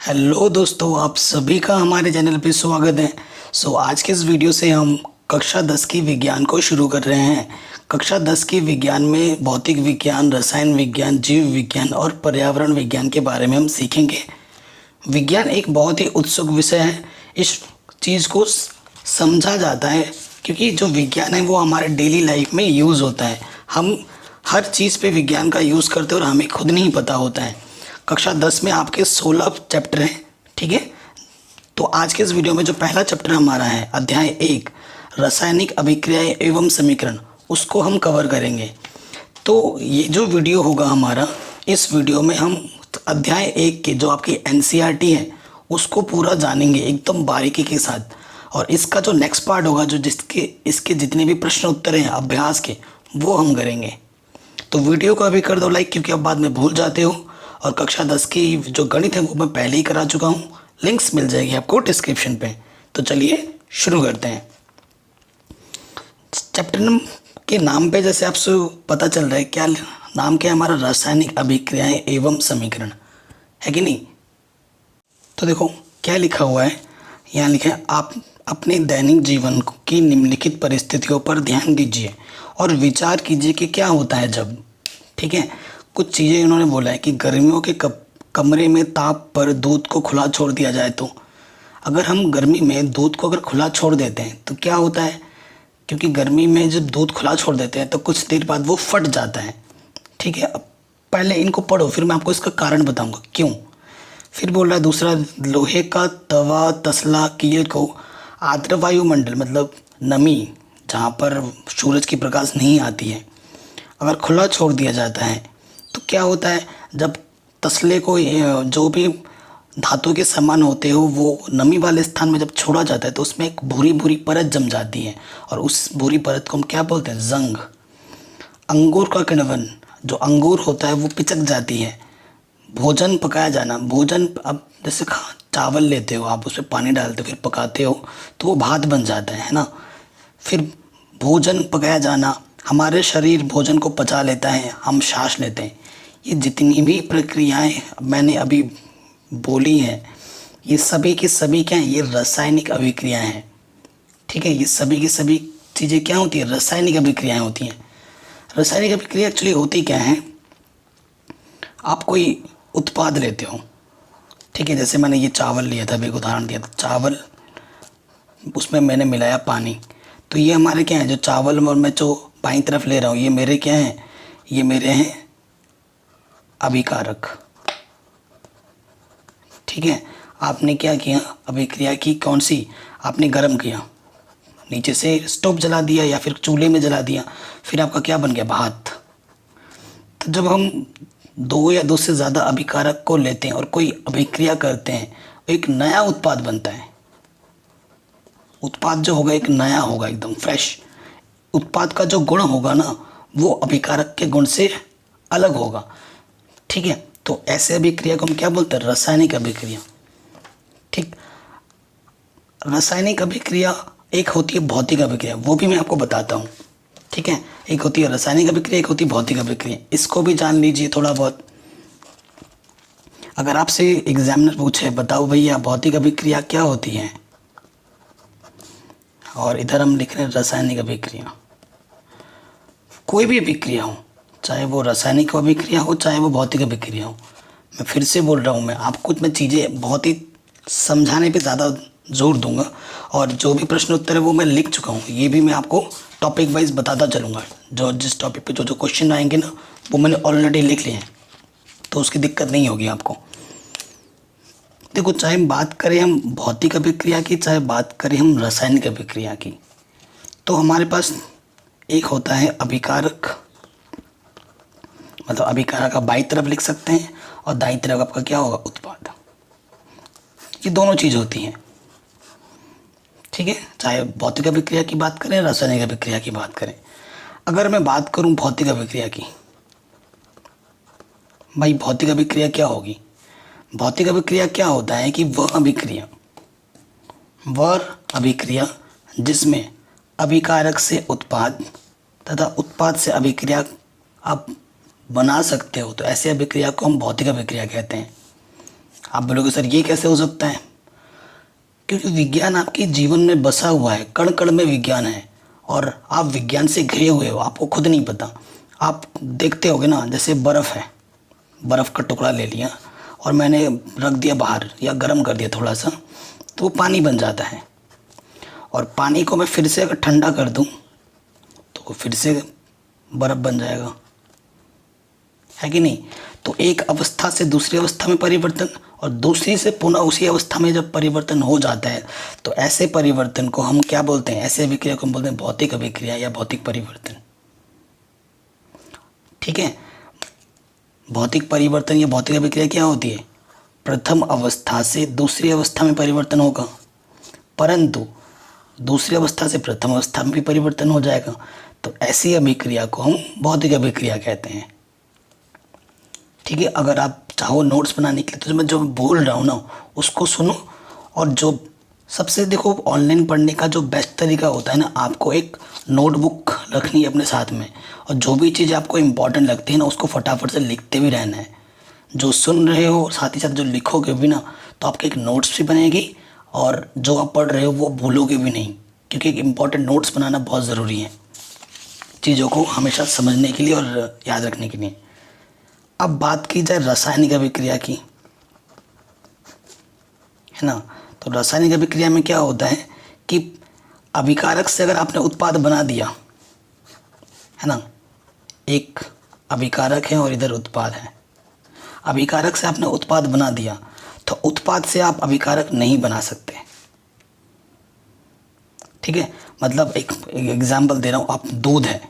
Hello दोस्तों, आप सभी का हमारे चैनल पे स्वागत है। आज के इस वीडियो से हम कक्षा 10 की विज्ञान को शुरू कर रहे हैं। कक्षा 10 की विज्ञान में भौतिक विज्ञान, रसायन विज्ञान, जीव विज्ञान और पर्यावरण विज्ञान के बारे में हम सीखेंगे। विज्ञान एक बहुत ही उत्सुक विषय है। इस चीज़ को समझा जाता है क्योंकि जो विज्ञान है वो हमारे डेली लाइफ में यूज़ होता है। हम हर चीज़ पे विज्ञान का यूज़ करते हैं और हमें खुद नहीं पता होता है। कक्षा 10 में आपके 16 चैप्टर हैं, ठीक है। तो आज के इस वीडियो में जो पहला चैप्टर हमारा है, अध्याय 1 रासायनिक अभिक्रियाएं एवं समीकरण, उसको हम कवर करेंगे। तो ये जो वीडियो होगा हमारा, इस वीडियो में हम अध्याय 1 के जो आपकी एनसीईआरटी है उसको पूरा जानेंगे एकदम बारीकी के साथ। और इसका जो नेक्स्ट पार्ट होगा, जो इसके जितने भी प्रश्न उत्तर हैं अभ्यास के, वो हम करेंगे। तो वीडियो को अभी कर दो लाइक, क्योंकि अब बाद में भूल जाते हो। और कक्षा 10 की जो गणित है वो मैं पहले ही करा चुका हूँ, लिंक्स मिल जाएगी आपको डिस्क्रिप्शन पे। तो चलिए शुरू करते हैं। चैप्टर के नाम पे जैसे आपसे पता चल रहा है, क्या नाम क्या है हमारा, रासायनिक अभिक्रियाएं एवं समीकरण, है कि नहीं। तो देखो क्या लिखा हुआ है, यहाँ लिखा है आप अपने दैनिक जीवन की निम्नलिखित परिस्थितियों पर ध्यान दीजिए और विचार कीजिए कि क्या होता है जब, ठीक है। कुछ चीज़ें इन्होंने बोला है कि गर्मियों के कमरे में ताप पर दूध को खुला छोड़ दिया जाए तो, अगर हम गर्मी में दूध को अगर खुला छोड़ देते हैं तो क्या होता है, क्योंकि गर्मी में जब दूध खुला छोड़ देते हैं तो कुछ देर बाद वो फट जाता है, ठीक है। अब पहले इनको पढ़ो, फिर मैं आपको इसका कारण बताऊंगा क्यों। फिर बोल रहा है दूसरा, लोहे का तवा तसला किए को आर्द्र वायुमंडल, मतलब नमी जहाँ पर सूरज की प्रकाश नहीं आती है, अगर खुला छोड़ दिया जाता है तो क्या होता है, जब तसले को जो भी धातु के सामान होते हो वो नमी वाले स्थान में जब छोड़ा जाता है तो उसमें एक भूरी भूरी परत जम जाती है और उस भूरी परत को हम क्या बोलते हैं, जंग। अंगूर का किण्वन, जो अंगूर होता है वो पिचक जाती है। भोजन पकाया जाना, भोजन अब जैसे चावल लेते हो आप, उसमें पानी डालते हो फिर पकाते हो तो वो भात बन जाता है ना। फिर भोजन पकाया जाना, हमारे शरीर भोजन को पचा लेता है, हम सांस लेते हैं। ये जितनी भी प्रक्रियाएं मैंने अभी बोली हैं, ये सभी की सभी क्या हैं, ये रासायनिक अभिक्रियाएं हैं, ठीक है। ये सभी की सभी चीज़ें क्या होती है, रासायनिक अभिक्रियाएं होती हैं। रासायनिक अभिक्रिया एक्चुअली होती क्या है, आप कोई उत्पाद लेते हो, ठीक है। जैसे मैंने ये चावल लिया था, अभी एक उदाहरण दिया था, चावल उसमें मैंने मिलाया पानी, तो ये हमारे क्या है, जो चावल और मैं जो बाईं तरफ ले रहा हूँ ये मेरे क्या हैं, ये मेरे हैं अभिकारक, ठीक है। आपने क्या किया, अभिक्रिया की कौन सी, आपने गर्म किया, नीचे से स्टोव जला दिया या फिर चूल्हे में जला दिया, फिर आपका क्या बन गया, भात। तो जब हम दो या दो से ज़्यादा अभिकारक को लेते हैं और कोई अभिक्रिया करते हैं, एक नया उत्पाद बनता है। उत्पाद जो होगा एक नया होगा, एकदम फ्रेश। उत्पाद का जो गुण होगा ना, वो अभिकारक के गुण से अलग होगा, ठीक है। तो ऐसे अभिक्रिया को हम क्या बोलते हैं, रासायनिक अभिक्रिया, ठीक। रासायनिक अभिक्रिया एक होती है भौतिक अभिक्रिया, वो भी मैं आपको बताता हूँ, ठीक है। एक होती है रासायनिक अभिक्रिया, एक होती है भौतिक अभिक्रिया, इसको भी जान लीजिए थोड़ा बहुत। अगर आपसे एग्जामिनर पूछे बताओ भैया भौतिक अभिक्रिया क्या होती है, और इधर हम लिख रहे हैं रासायनिक अभिक्रिया, कोई भी अभिक्रिया हो, चाहे वो रासायनिक अभिक्रिया हो चाहे वो भौतिक अभिक्रिया हो, मैं फिर से बोल रहा हूँ, मैं आपको मैं चीज़ें बहुत ही समझाने पे ज़्यादा जोर दूंगा। और जो भी प्रश्न उत्तर है वो मैं लिख चुका हूँ, ये भी मैं आपको टॉपिक वाइज बताता चलूँगा। जो जिस टॉपिक पे जो जो क्वेश्चन आएंगे ना वो मैंने ऑलरेडी लिख लिए हैं, तो उसकी दिक्कत नहीं होगी आपको। देखो, चाहे बात करें हम भौतिक अभिक्रिया की, चाहे बात करें हम रासायनिक अभिक्रिया की, तो हमारे पास एक होता है अभिकारक, मतलब अभिकारक आप बाईं तरफ लिख सकते हैं और दाईं तरफ आपका क्या होगा, उत्पाद। ये दोनों चीज़ होती हैं, ठीक है। चाहे भौतिक अभिक्रिया की बात करें, रासायनिक अभिक्रिया की बात करें। अगर मैं बात करूं भौतिक अभिक्रिया की, भाई भौतिक अभिक्रिया क्या होगी, भौतिक अभिक्रिया क्या होता है कि वह अभिक्रिया जिसमें अभिकारक से उत्पाद तथा उत्पाद से अभिक्रिया आप बना सकते हो, तो ऐसे अभिक्रिया को हम भौतिक अभिक्रिया कहते हैं। आप बोलोगे सर ये कैसे हो सकता है? क्योंकि विज्ञान आपके जीवन में बसा हुआ है, कण कण में विज्ञान है और आप विज्ञान से घिरे हुए हो, आपको खुद नहीं पता। आप देखते होगे ना, जैसे बर्फ़ है, बर्फ़ का टुकड़ा ले लिया और मैंने रख दिया बाहर या गर्म कर दिया थोड़ा सा, तो वो पानी बन जाता है। और पानी को मैं फिर से अगर ठंडा कर दूं तो वो फिर से बर्फ़ बन जाएगा, है कि नहीं? तो एक अवस्था से दूसरी अवस्था में परिवर्तन और दूसरी से पुनः उसी अवस्था में जब परिवर्तन हो जाता है तो ऐसे परिवर्तन को हम क्या बोलते हैं? ऐसे अभिक्रिया को हम बोलते हैं भौतिक अभिक्रिया या भौतिक परिवर्तन। ठीक है, भौतिक परिवर्तन या भौतिक अभिक्रिया क्या होती है? प्रथम अवस्था से दूसरी अवस्था में परिवर्तन होगा, परंतु दूसरी अवस्था से प्रथम अवस्था में भी परिवर्तन हो जाएगा। तो ऐसी अभिक्रिया को हम भौतिक अभिक्रिया कहते हैं। ठीक है, अगर आप चाहो नोट्स बनाने के लिए तो मैं जो बोल रहा हूँ ना उसको सुनो, और जो सबसे देखो ऑनलाइन पढ़ने का जो बेस्ट तरीका होता है ना, आपको एक नोटबुक रखनी है अपने साथ में और जो भी चीज़ आपको इम्पोर्टेंट लगती है ना उसको फटाफट से लिखते भी रहना है। जो सुन रहे हो साथ ही साथ जो लिखोगे भी ना तो आपकी एक नोट्स भी बनेगी और जो आप पढ़ रहे हो वो भूलोगे भी नहीं, क्योंकि एक इम्पॉर्टेंट नोट्स बनाना बहुत ज़रूरी है चीज़ों को हमेशा समझने के लिए और याद रखने के लिए। अब बात की जाए रासायनिक अभिक्रिया की, है ना? तो रासायनिक अभिक्रिया में क्या होता है कि अभिकारक से अगर आपने उत्पाद बना दिया, है ना, एक अभिकारक है और इधर उत्पाद है, अभिकारक से आपने उत्पाद बना दिया तो उत्पाद से आप अभिकारक नहीं बना सकते। ठीक है, मतलब एक एग्जाम्पल दे रहा हूँ, आप दूध है,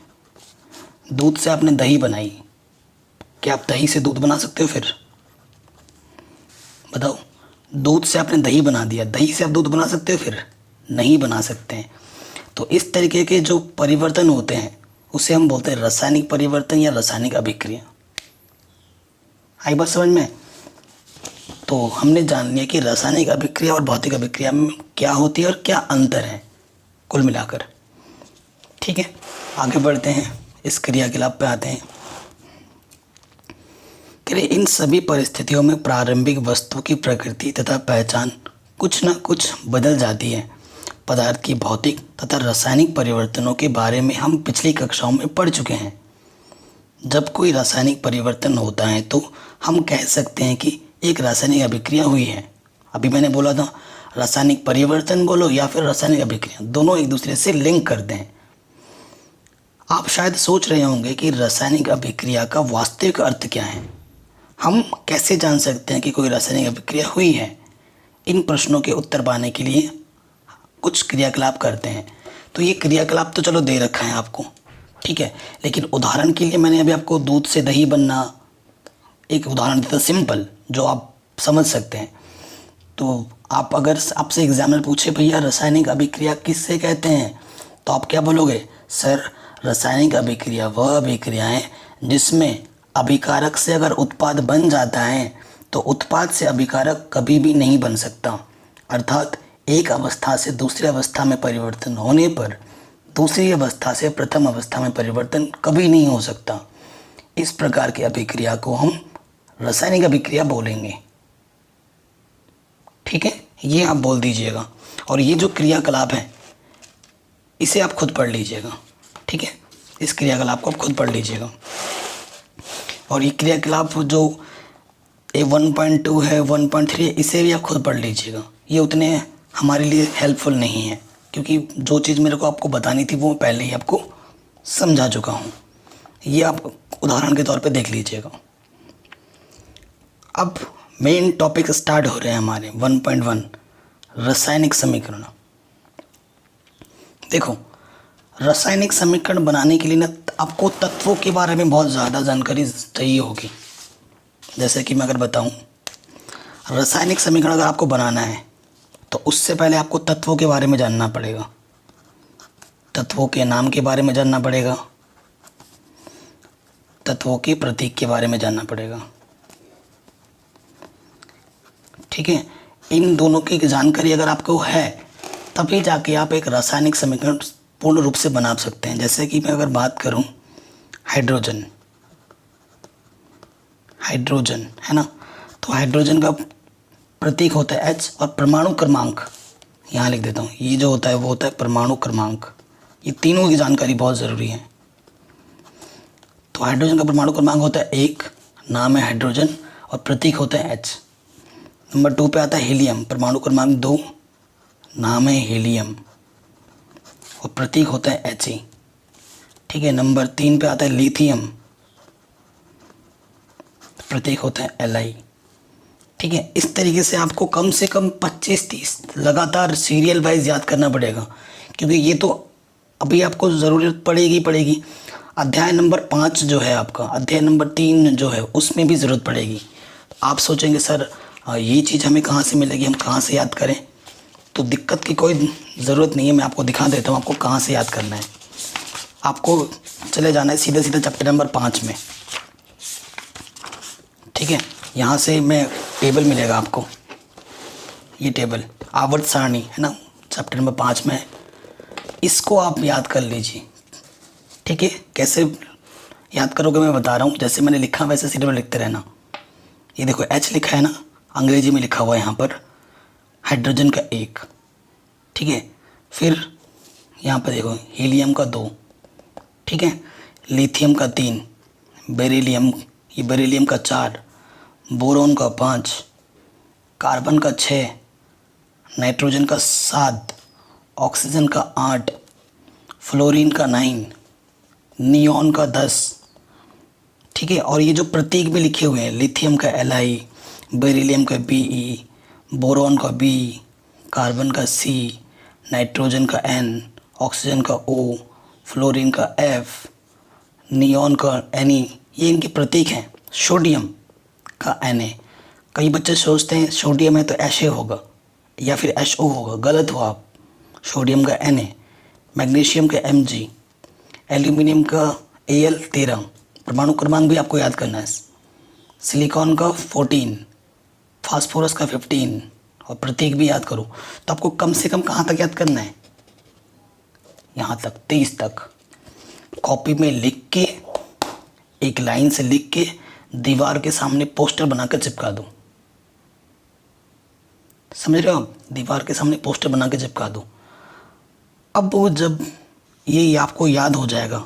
दूध से आपने दही बनाई, क्या आप दही से दूध बना सकते हो? फिर बताओ, दूध से आपने दही बना दिया, दही से आप दूध बना सकते हो? फिर नहीं बना सकते हैं। तो इस तरीके के जो परिवर्तन होते हैं उसे हम बोलते हैं रासायनिक परिवर्तन या रासायनिक अभिक्रिया। आई बात समझ में? तो हमने जान लिया कि रासायनिक अभिक्रिया और भौतिक अभिक्रिया में क्या होती है और क्या अंतर है कुल मिलाकर। ठीक है, आगे बढ़ते हैं, इस क्रिया के लाभ पे आते हैं। इन सभी परिस्थितियों में प्रारंभिक वस्तु की प्रकृति तथा पहचान कुछ न कुछ बदल जाती है। पदार्थ की भौतिक तथा रासायनिक परिवर्तनों के बारे में हम पिछली कक्षाओं में पढ़ चुके हैं। जब कोई रासायनिक परिवर्तन होता है तो हम कह सकते हैं कि एक रासायनिक अभिक्रिया हुई है। अभी मैंने बोला था रासायनिक परिवर्तन बोलो या फिर रासायनिक अभिक्रिया, दोनों एक दूसरे से लिंक करते हैं। आप शायद सोच रहे होंगे कि रासायनिक अभिक्रिया का वास्तविक अर्थ क्या है, हम कैसे जान सकते हैं कि कोई रासायनिक अभिक्रिया हुई है? इन प्रश्नों के उत्तर पाने के लिए कुछ क्रियाकलाप करते हैं। तो ये क्रियाकलाप तो चलो दे रखा है आपको, ठीक है, लेकिन उदाहरण के लिए मैंने अभी आपको दूध से दही बनना एक उदाहरण दिया, सिंपल, जो आप समझ सकते हैं। तो आप अगर आपसे एग्जामिनर पूछे भैया रासायनिक अभिक्रिया किससे कहते हैं, तो आप क्या बोलोगे? सर, रासायनिक अभिक्रिया वह अभिक्रिया है जिसमें अभिकारक से अगर उत्पाद बन जाता है तो उत्पाद से अभिकारक कभी भी नहीं बन सकता। अर्थात एक अवस्था से दूसरी अवस्था में परिवर्तन होने पर दूसरी अवस्था से प्रथम अवस्था में परिवर्तन कभी नहीं हो सकता। इस प्रकार की अभिक्रिया को हम रासायनिक अभिक्रिया बोलेंगे। ठीक है, ये आप बोल दीजिएगा। और ये जो क्रियाकलाप है इसे आप खुद पढ़ लीजिएगा। ठीक है, इस क्रियाकलाप को आप खुद पढ़ लीजिएगा। और ये क्रियाकलाप जो 1.2 है, 1.3 है, इसे भी आप खुद पढ़ लीजिएगा। ये उतने हमारे लिए हेल्पफुल नहीं है क्योंकि जो चीज़ मेरे को आपको बतानी थी वो पहले ही आपको समझा चुका हूँ। ये आप उदाहरण के तौर पे देख लीजिएगा। अब मेन टॉपिक स्टार्ट हो रहे हैं हमारे 1.1 रासायनिक समीकरण। देखो, रासायनिक समीकरण बनाने के लिए ना आपको तत्वों के बारे में बहुत ज़्यादा जानकारी चाहिए होगी। जैसे कि मैं अगर बताऊं, रासायनिक समीकरण अगर आपको बनाना है तो उससे पहले आपको तत्वों के बारे में जानना पड़ेगा, तत्वों के नाम के बारे में जानना पड़ेगा, तत्वों के प्रतीक के बारे में जानना पड़ेगा। ठीक है, इन दोनों की जानकारी अगर आपको है तभी जाके आप एक रासायनिक समीकरण पूर्ण रूप से बना सकते हैं। जैसे कि मैं अगर बात करूं हाइड्रोजन, हाइड्रोजन है ना, तो हाइड्रोजन का प्रतीक होता है H, और परमाणु क्रमांक यहाँ लिख देता हूँ। ये जो होता है वो होता है परमाणु क्रमांक। ये तीनों की जानकारी बहुत ज़रूरी है। तो हाइड्रोजन का परमाणु क्रमांक होता है 1, नाम है हाइड्रोजन, और प्रतीक होता है H। नंबर 2 पे आता है हीलियम, परमाणु क्रमांक 2, नाम है हीलियम, और प्रतीक होता है He। ठीक है। नंबर 3 पे आता है लिथियम, प्रतीक होता है Li। ठीक है। इस तरीके से आपको कम से कम 25-30 लगातार सीरियल वाइज याद करना पड़ेगा, क्योंकि ये तो अभी आपको ज़रूरत पड़ेगी। अध्याय नंबर 5 जो है आपका, अध्याय नंबर 3 जो है उसमें भी ज़रूरत पड़ेगी। आप सोचेंगे सर ये चीज़ हमें कहाँ से मिलेगी, हम कहाँ से याद करें? तो दिक्कत की कोई ज़रूरत नहीं है, मैं आपको दिखा देता हूँ आपको कहाँ से याद करना है। आपको चले जाना है सीधे चैप्टर नंबर 5 में। ठीक है। यहाँ से मैं टेबल मिलेगा आपको, ये टेबल आवर्त सारणी है ना, चैप्टर नंबर 5 में है। इसको आप याद कर लीजिए। ठीक है। कैसे याद करोगे मैं बता रहा हूँ, जैसे मैंने लिखा वैसे सीधे में लिखते रहना। ये देखो H लिखा है ना, अंग्रेजी में लिखा हुआ है यहाँ पर, हाइड्रोजन का 1। ठीक है। फिर यहाँ पर देखो हीलियम का 2। ठीक है। लिथियम का 3, बेरिलियम का 4, बोरोन का 5, कार्बन का 6, नाइट्रोजन का 7, ऑक्सीजन का 8, फ्लोरीन का 9, नियॉन का 10। ठीक है। और ये जो प्रतीक भी लिखे हुए हैं, लिथियम का Li, बेरिलियम का Be, बोरोन का B, कार्बन का C, नाइट्रोजन का N, ऑक्सीजन का O, फ्लोरीन का F, नियॉन का Ne, ये इनके प्रतीक हैं। सोडियम का Na, कई बच्चे सोचते हैं सोडियम है तो Ha होगा या फिर HO होगा, गलत हो आप। सोडियम का Na, मैग्नीशियम का Mg, एल्यूमिनियम का Al13, परमाणु क्रमांक भी आपको याद करना है। सिलिकॉन का 14, फास्फोरस का 15, और प्रतीक भी याद करो। तो आपको कम से कम कहाँ तक याद करना है? यहाँ तक, 30 तक। कॉपी में लिख के, एक लाइन से लिख के दीवार के सामने पोस्टर बनाकर चिपका दो। समझ रहे हो आप? दीवार के सामने पोस्टर बना के चिपका दो। अब वो जब ये आपको याद हो जाएगा,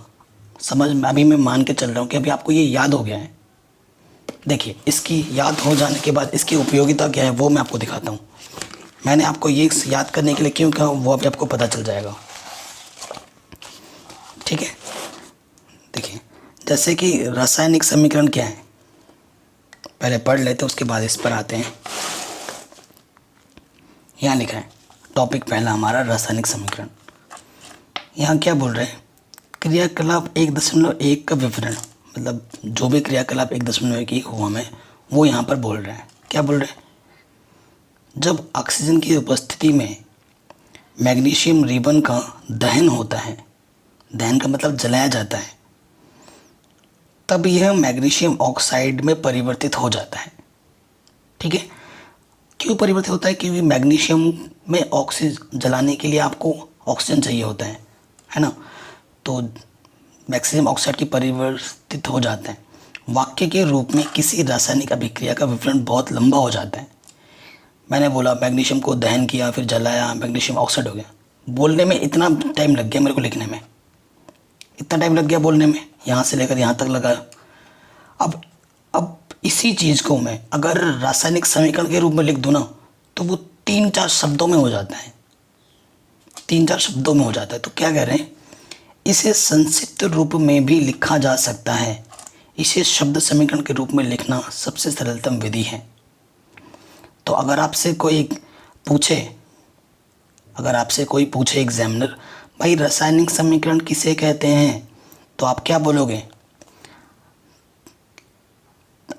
समझ में, अभी मैं मान के चल रहा हूँ कि अभी आपको ये याद हो गया है। देखिए, इसकी याद हो जाने के बाद इसकी उपयोगिता क्या है वो मैं आपको दिखाता हूँ। मैंने आपको ये याद करने के लिए क्यों कहा वो अभी आपको पता चल जाएगा। ठीक है। देखिए, जैसे कि रासायनिक समीकरण क्या है पहले पढ़ लेते हैं, उसके बाद इस पर आते हैं। यहाँ लिखा है टॉपिक पहला हमारा रासायनिक समीकरण। यहाँ क्या बोल रहे हैं? क्रियाकलाप 1.1 का विवरण, मतलब जो भी क्रियाकलाप 1.1 हुआ में वो यहाँ पर बोल रहे हैं। क्या बोल रहे हैं? जब ऑक्सीजन की उपस्थिति में मैग्नीशियम रिबन का दहन होता है, दहन का मतलब जलाया जाता है, तब यह मैग्नीशियम ऑक्साइड में परिवर्तित हो जाता है। ठीक है। क्यों परिवर्तित होता है? क्योंकि मैग्नीशियम में ऑक्सीजन जलाने के लिए आपको ऑक्सीजन चाहिए होता है ना। तो मैग्नीशियम ऑक्साइड की परिवर्तित हो जाता है। वाक्य के रूप में किसी रासायनिक अभिक्रिया का विवरण बहुत लंबा हो जाता है। मैंने बोला मैग्नीशियम को दहन किया, फिर जलाया, मैग्नीशियम ऑक्साइड हो गया। बोलने में इतना टाइम लग गया मेरे को, लिखने में इतना टाइम लग गया, बोलने में यहाँ से लेकर यहाँ तक लगा। अब इसी चीज़ को मैं अगर रासायनिक समीकरण के रूप में लिख दूँ ना, तो वो 3-4 शब्दों में हो जाता है, 3-4 शब्दों में हो जाता है। तो क्या कह रहे हैं? इसे संक्षिप्त रूप में भी लिखा जा सकता है। इसे शब्द समीकरण के रूप में लिखना सबसे सरलतम विधि है। तो अगर आपसे कोई पूछे एग्जामिनर, भाई रासायनिक समीकरण किसे कहते हैं, तो आप क्या बोलोगे?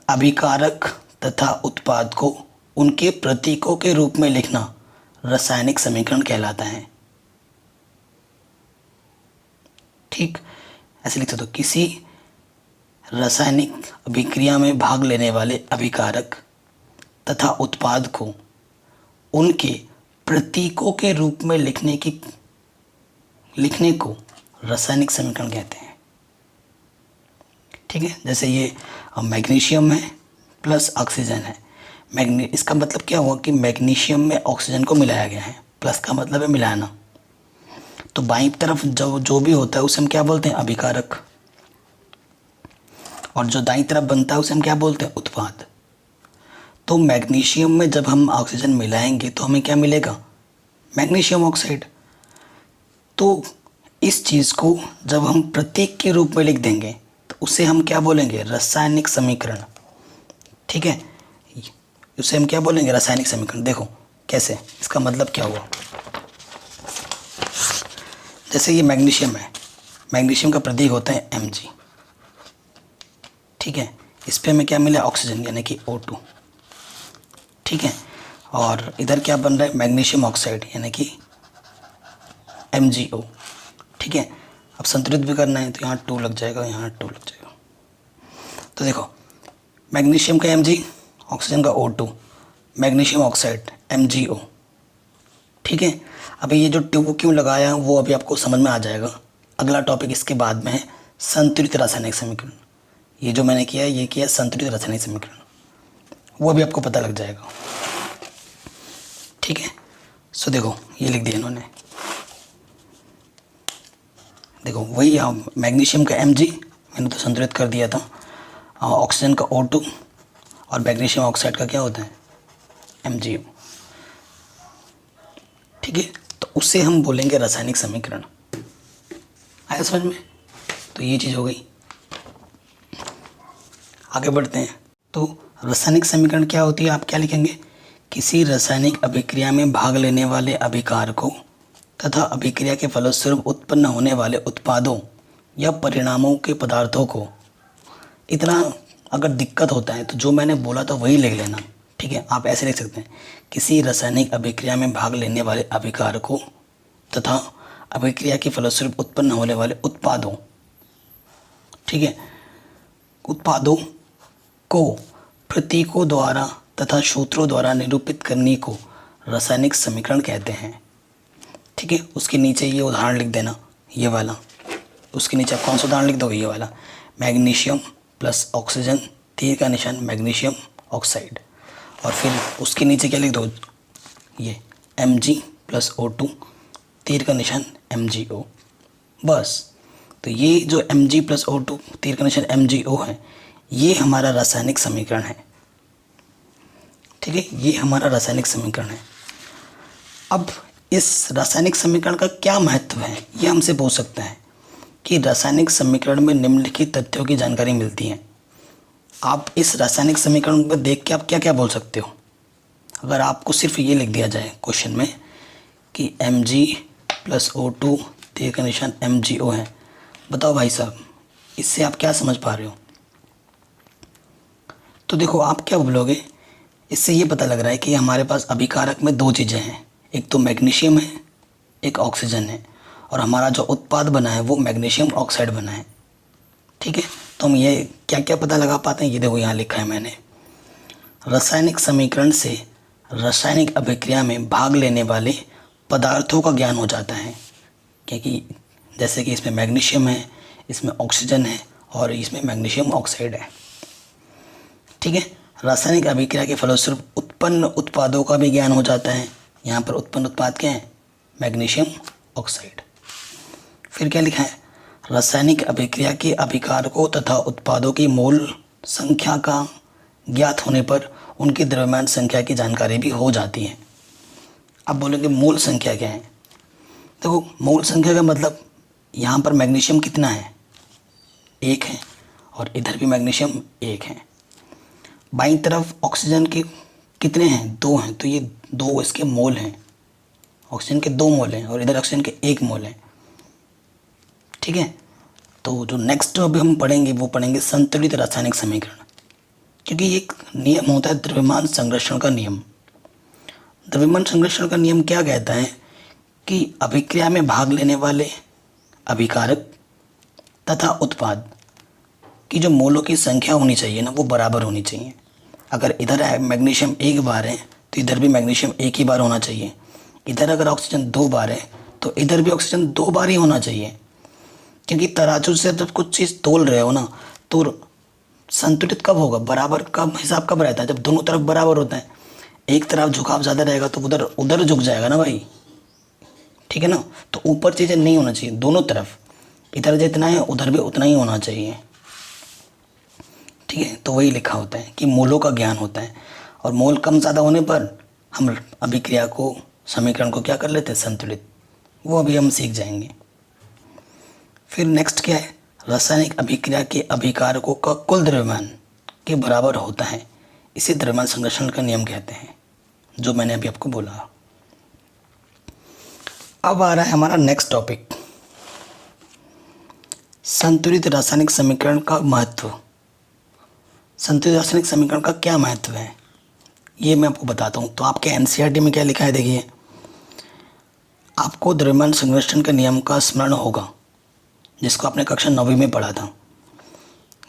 अभिकारक तथा उत्पाद को उनके प्रतीकों के रूप में लिखना रासायनिक समीकरण कहलाता है। ठीक, ऐसे लिख सकते हो, किसी रासायनिक अभिक्रिया में भाग लेने वाले अभिकारक तथा उत्पाद को उनके प्रतीकों के रूप में लिखने को रासायनिक समीकरण कहते हैं। ठीक है। जैसे ये मैग्नीशियम है प्लस ऑक्सीजन है। इसका मतलब क्या हुआ कि मैग्नीशियम में ऑक्सीजन को मिलाया गया है, प्लस का मतलब है मिलाना। तो बाईं तरफ जो जो भी होता है उसे हम क्या बोलते हैं, अभिकारक, और जो दाईं तरफ बनता है उसे हम क्या बोलते हैं, उत्पाद। तो मैग्नीशियम में जब हम ऑक्सीजन मिलाएंगे तो हमें क्या मिलेगा, मैग्नीशियम ऑक्साइड। तो इस चीज़ को जब हम प्रतीक के रूप में लिख देंगे तो उसे हम क्या बोलेंगे, रासायनिक समीकरण। ठीक है, उसे हम क्या बोलेंगे, रासायनिक समीकरण। देखो कैसे, इसका मतलब क्या हुआ, जैसे ये मैग्नीशियम है, मैग्नीशियम का प्रतीक होता है Mg। ठीक है, इस पे हमें क्या मिला, ऑक्सीजन यानी कि O2। ठीक है, और इधर क्या बन रहा है, मैग्नीशियम ऑक्साइड यानी कि MgO। ठीक है, अब संतुलित भी करना है तो यहाँ 2 लग जाएगा, यहाँ 2 लग जाएगा। तो देखो मैग्नीशियम का Mg, ऑक्सीजन का O2, मैग्नीशियम ऑक्साइड MgO। ठीक है, अभी ये जो 2 क्यों लगाया वो अभी आपको समझ में आ जाएगा। अगला टॉपिक इसके बाद में है संतुलित रासायनिक समीकरण। ये जो मैंने किया ये किया संतुलित रासायनिक समीकरण, वो अभी आपको पता लग जाएगा। ठीक है, सो देखो ये लिख दिया इन्होंने, देखो वही मैग्नीशियम का Mg मैंने तो संतुलित कर दिया था, ऑक्सीजन का O2 और मैग्नीशियम ऑक्साइड का क्या होता है, MgO। ठीक है, तो उससे हम बोलेंगे रासायनिक समीकरण। आया समझ में? तो ये चीज़ हो गई। आगे बढ़ते हैं। तो रासायनिक समीकरण क्या होती है, आप क्या लिखेंगे, किसी रासायनिक अभिक्रिया में भाग लेने वाले अभिकारकों तथा अभिक्रिया के फलस्वरूप उत्पन्न होने वाले उत्पादों या परिणामों के पदार्थों को। इतना अगर दिक्कत होता है तो जो मैंने बोला था वही लिख लेना। ठीक है, आप ऐसे लिख सकते हैं, किसी रासायनिक अभिक्रिया में भाग लेने वाले अभिकारकों तथा अभिक्रिया के फलस्वरूप उत्पन्न होने वाले उत्पादों। ठीक है, उत्पादों को प्रतीकों द्वारा तथा सूत्रों द्वारा निरूपित करने को रासायनिक समीकरण कहते हैं। ठीक है, उसके नीचे ये उदाहरण लिख देना, ये वाला। उसके नीचे आप कौन सा उदाहरण लिख दोगे, ये वाला, मैग्नीशियम प्लस ऑक्सीजन, तीर का निशान मैग्नीशियम ऑक्साइड, और फिर उसके नीचे क्या लिख दो, ये Mg प्लस O2, तीर का निशान MgO। बस, तो ये जो Mg प्लस O2, तीर का निशान MgO है, ये हमारा रासायनिक समीकरण है। ठीक है, ये हमारा रासायनिक समीकरण है। अब इस रासायनिक समीकरण का क्या महत्व है, ये हमसे पूछ सकता है कि रासायनिक समीकरण में निम्नलिखित तथ्यों की जानकारी मिलती है। आप इस रासायनिक समीकरण को देख के आप क्या क्या बोल सकते हो। अगर आपको सिर्फ ये लिख दिया जाए क्वेश्चन में कि Mg प्लस O2, तीर का निशान MgO है, बताओ भाई साहब इससे आप क्या समझ पा रहे हो। तो देखो आप क्या बोलोगे, इससे ये पता लग रहा है कि हमारे पास अभिकारक में 2 चीज़ें हैं, एक तो मैग्नीशियम है, एक ऑक्सीजन है, और हमारा जो उत्पाद बना है वो मैग्नीशियम ऑक्साइड बना है। ठीक है, तो हम ये क्या क्या पता लगा पाते हैं, ये देखो यहाँ लिखा है मैंने, रासायनिक समीकरण से रासायनिक अभिक्रिया में भाग लेने वाले पदार्थों का ज्ञान हो जाता है। क्योंकि जैसे कि इसमें मैग्नीशियम है, इसमें ऑक्सीजन है और इसमें मैग्नीशियम ऑक्साइड है। ठीक है, रासायनिक अभिक्रिया के फलस्वरूप उत्पन्न उत्पादों का भी ज्ञान हो जाता है। यहाँ पर उत्पन्न उत्पाद क्या है, मैग्नीशियम ऑक्साइड। फिर क्या लिखा है, रासायनिक अभिक्रिया के अभिकारकों तथा उत्पादों की मोल संख्या का ज्ञात होने पर उनकी द्रव्यमान संख्या की जानकारी भी हो जाती है। अब बोलेंगे मोल संख्या क्या है। देखो मोल संख्या का मतलब यहाँ पर मैग्नीशियम कितना है, 1 है, और इधर भी मैग्नीशियम 1 है। बाईं तरफ ऑक्सीजन के कितने हैं, 2 हैं, तो ये 2 इसके मोल हैं, ऑक्सीजन के 2 मोल हैं, और इधर ऑक्सीजन के 1 मोल हैं। ठीक है, तो जो नेक्स्ट अभी हम पढ़ेंगे वो पढ़ेंगे संतुलित रासायनिक समीकरण, क्योंकि ये एक नियम होता है द्रव्यमान संरक्षण का नियम। द्रव्यमान संरक्षण का नियम क्या कहता है कि अभिक्रिया में भाग लेने वाले अभिकारक तथा उत्पाद की जो मोलों की संख्या होनी चाहिए ना, वो बराबर होनी चाहिए। अगर इधर मैग्नीशियम 1 बार है तो इधर भी मैग्नीशियम 1 ही बार होना चाहिए। इधर अगर ऑक्सीजन 2 बार है तो इधर भी ऑक्सीजन 2 बार ही होना चाहिए। क्योंकि तराजू से जब कुछ चीज़ तोल रहे हो ना, तो संतुलित कब होगा, बराबर कब हिसाब कब रहता है, जब दोनों तरफ बराबर होता है। एक तरफ झुकाव ज़्यादा रहेगा तो उधर उधर झुक जाएगा ना भाई, ठीक है ना। तो ऊपर चीज़ें नहीं होना चाहिए, दोनों तरफ, इधर जितना है उधर भी उतना ही होना चाहिए, ठीक है। तो वही लिखा होता है कि मोलों का ज्ञान होता है, और मोल कम ज़्यादा होने पर हम अभिक्रिया को, समीकरण को क्या कर लेते हैं, संतुलित। वो अभी हम सीख जाएंगे। फिर नेक्स्ट क्या है, रासायनिक अभिक्रिया के अभिकारकों का कुल द्रव्यमान के बराबर होता है, इसे द्रव्यमान संरक्षण का नियम कहते हैं, जो मैंने अभी आपको बोला। अब आ रहा है हमारा नेक्स्ट टॉपिक, संतुलित रासायनिक समीकरण का महत्व। संतुलित रासायनिक समीकरण का क्या महत्व है, ये मैं आपको बताता हूँ। तो आपके एनसीईआरटी में क्या लिखा है, देखिए, आपको द्रव्यमान संरक्षण के नियम का स्मरण होगा, जिसको आपने कक्षा 9वीं में पढ़ा था।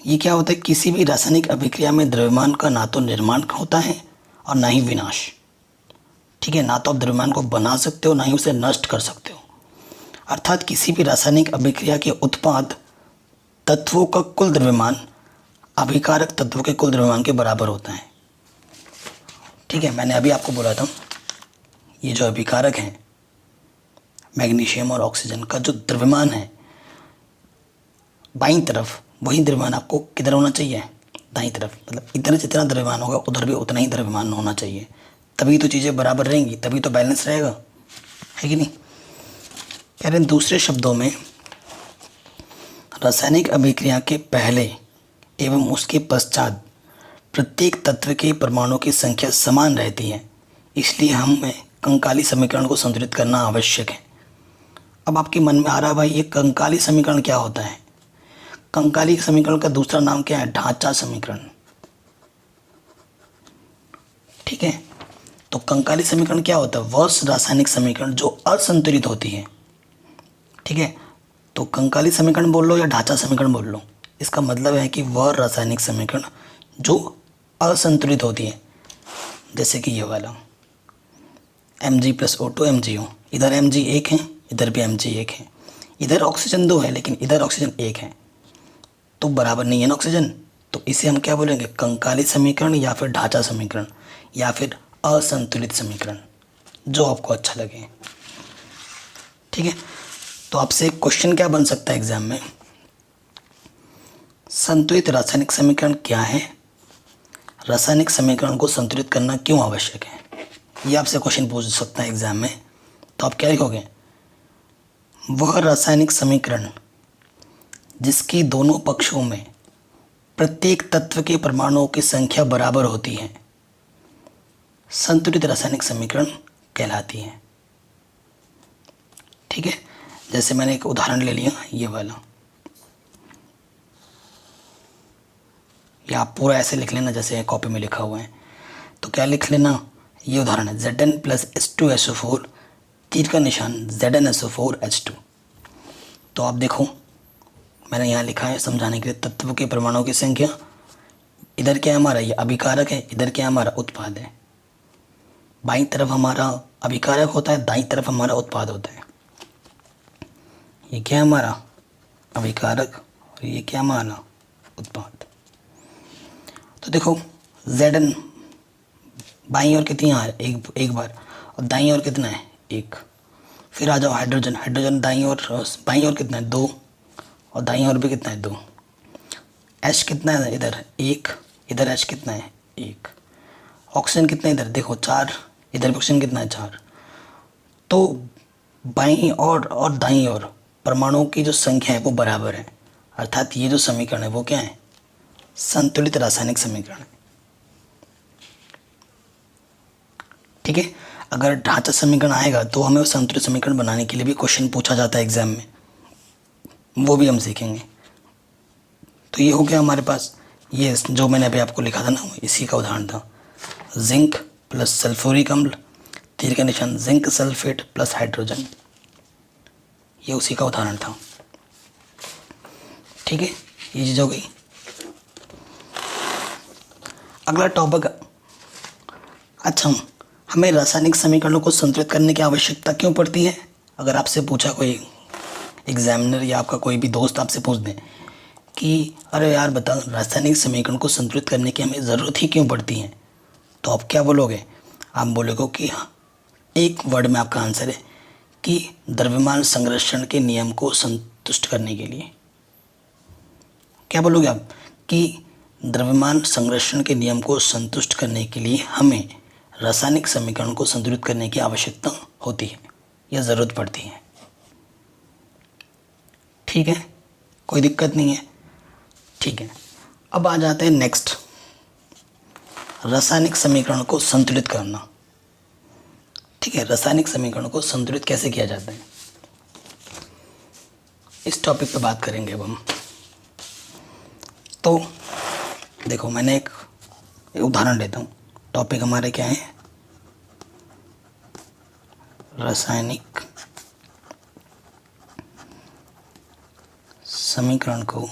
ये क्या होता है, किसी भी रासायनिक अभिक्रिया में द्रव्यमान का ना तो निर्माण होता है और ना ही विनाश, ठीक है। ना तो आप द्रव्यमान को बना सकते हो, ना ही उसे नष्ट कर सकते हो। अर्थात किसी भी रासायनिक अभिक्रिया के उत्पाद तत्वों का कुल द्रव्यमान अभिकारक तत्वों के कुल द्रव्यमान के बराबर होता है, ठीक है। मैंने अभी आपको बोला था, ये जो अभिकारक हैं, मैग्नीशियम और ऑक्सीजन का जो द्रव्यमान है बाईं तरफ, वही द्रव्यमान आपको किधर होना चाहिए, दाईं तरफ। मतलब इधर जितना द्रव्यमान होगा उधर भी उतना ही द्रव्यमान होना चाहिए, तभी तो चीज़ें बराबर रहेंगी, तभी तो बैलेंस रहेगा, है कि नहीं। कह रहे हैं दूसरे शब्दों में, रासायनिक अभिक्रिया के पहले एवं उसके पश्चात प्रत्येक तत्व के परमाणुओं की संख्या समान रहती है, इसलिए हमें कंकाली समीकरण को संतुलित करना आवश्यक है। अब आपके मन में आ रहा है, भाई ये कंकाली समीकरण क्या होता है। कंकाली समीकरण का दूसरा नाम क्या है, ढांचा समीकरण, ठीक है। तो कंकाली समीकरण क्या होता है, वह रासायनिक समीकरण जो असंतुलित होती है, ठीक है। तो कंकाली समीकरण बोल लो या ढांचा समीकरण बोल लो, इसका मतलब है कि वह रासायनिक समीकरण जो असंतुलित होती है, जैसे कि ये वाला Mg + O2 MgO, इधर Mg एक है, इधर भी Mg एक है, इधर ऑक्सीजन 2 है लेकिन इधर ऑक्सीजन 1 है, तो बराबर नहीं है ना ऑक्सीजन। तो इसे हम क्या बोलेंगे, कंकाली समीकरण या फिर ढांचा समीकरण या फिर असंतुलित समीकरण, जो आपको अच्छा लगे, ठीक है। तो आपसे क्वेश्चन क्या बन सकता है एग्जाम में, संतुलित रासायनिक समीकरण क्या है, रासायनिक समीकरण को संतुलित करना क्यों आवश्यक है, ये आपसे क्वेश्चन पूछ सकता है एग्जाम में। तो आप क्या लिखोगे, वह रासायनिक समीकरण जिसके दोनों पक्षों में प्रत्येक तत्व के परमाणुओं की संख्या बराबर होती है, संतुलित रासायनिक समीकरण कहलाती है, ठीक है। जैसे मैंने एक उदाहरण ले लिया, ये वाला, या आप पूरा ऐसे लिख लेना जैसे कॉपी में लिखा हुआ है। तो क्या लिख लेना, ये उदाहरण है, Zn + H2SO4, तीर का निशान ZnSO4H2। तो आप देखो, मैंने यहाँ लिखा है समझाने के लिए, तत्वों के परमाणुओं की संख्या, इधर क्या है हमारा, ये अभिकारक है, इधर क्या हमारा उत्पाद है। बाईं तरफ हमारा अभिकारक होता है, दाईं तरफ हमारा उत्पाद होता है। ये क्या है हमारा अभिकारक और ये क्या हमारा उत्पाद। तो देखो Zn बाईं ओर कितनी है, एक बार, और दाईं ओर कितना है, 1। फिर आ जाओ हाइड्रोजन, हाइड्रोजन दाईं ओर, बाईं ओर कितना है, 2, और दाईं ओर भी कितना है, 2। H कितना है इधर, 1, इधर H कितना है, 1। ऑक्सीजन कितना है इधर, देखो 4, इधर भी ऑक्सीजन कितना है, 4। तो बाईं और दाईं ओर परमाणुओं की जो संख्या है वो बराबर है, अर्थात ये जो समीकरण है वो क्या है, संतुलित रासायनिक समीकरण है, ठीक है। अगर ढांचा समीकरण आएगा तो हमें संतुलित समीकरण बनाने के लिए भी क्वेश्चन पूछा जाता है एग्जाम में, वो भी हम सीखेंगे। तो ये हो गया हमारे पास, ये जो मैंने अभी आपको लिखा था ना, इसी का उदाहरण था, जिंक + सल्फ्यूरिक अम्ल, तीर का निशान जिंक सल्फेट + हाइड्रोजन, ये उसी का उदाहरण था, ठीक है। ये चीज़ हो गई। अगला टॉपिक, अच्छा, हमें रासायनिक समीकरणों को संतुलित करने की आवश्यकता क्यों पड़ती है। अगर आपसे पूछा कोई एग्जामिनर या आपका कोई भी दोस्त आपसे पूछ दे कि अरे यार बता, रासायनिक समीकरण को संतुलित करने की हमें ज़रूरत ही क्यों पड़ती है, तो आप क्या बोलोगे? आप बोलोगे कि हाँ, एक वर्ड में आपका आंसर है कि द्रव्यमान संरक्षण के नियम को संतुष्ट करने के लिए। क्या बोलोगे आप? कि द्रव्यमान संरक्षण के नियम को संतुष्ट करने के लिए हमें रासायनिक समीकरण को संतुलित करने की आवश्यकता होती है या ज़रूरत पड़ती है। ठीक है, कोई दिक्कत नहीं है। ठीक है, अब आ जाते हैं नेक्स्ट, रासायनिक समीकरण को संतुलित करना। ठीक है, रासायनिक समीकरण को संतुलित कैसे किया जाता है, इस टॉपिक पे बात करेंगे अब हम। तो देखो, मैंने एक उदाहरण लेता हूँ। टॉपिक हमारे क्या है? रासायनिक समीकरण को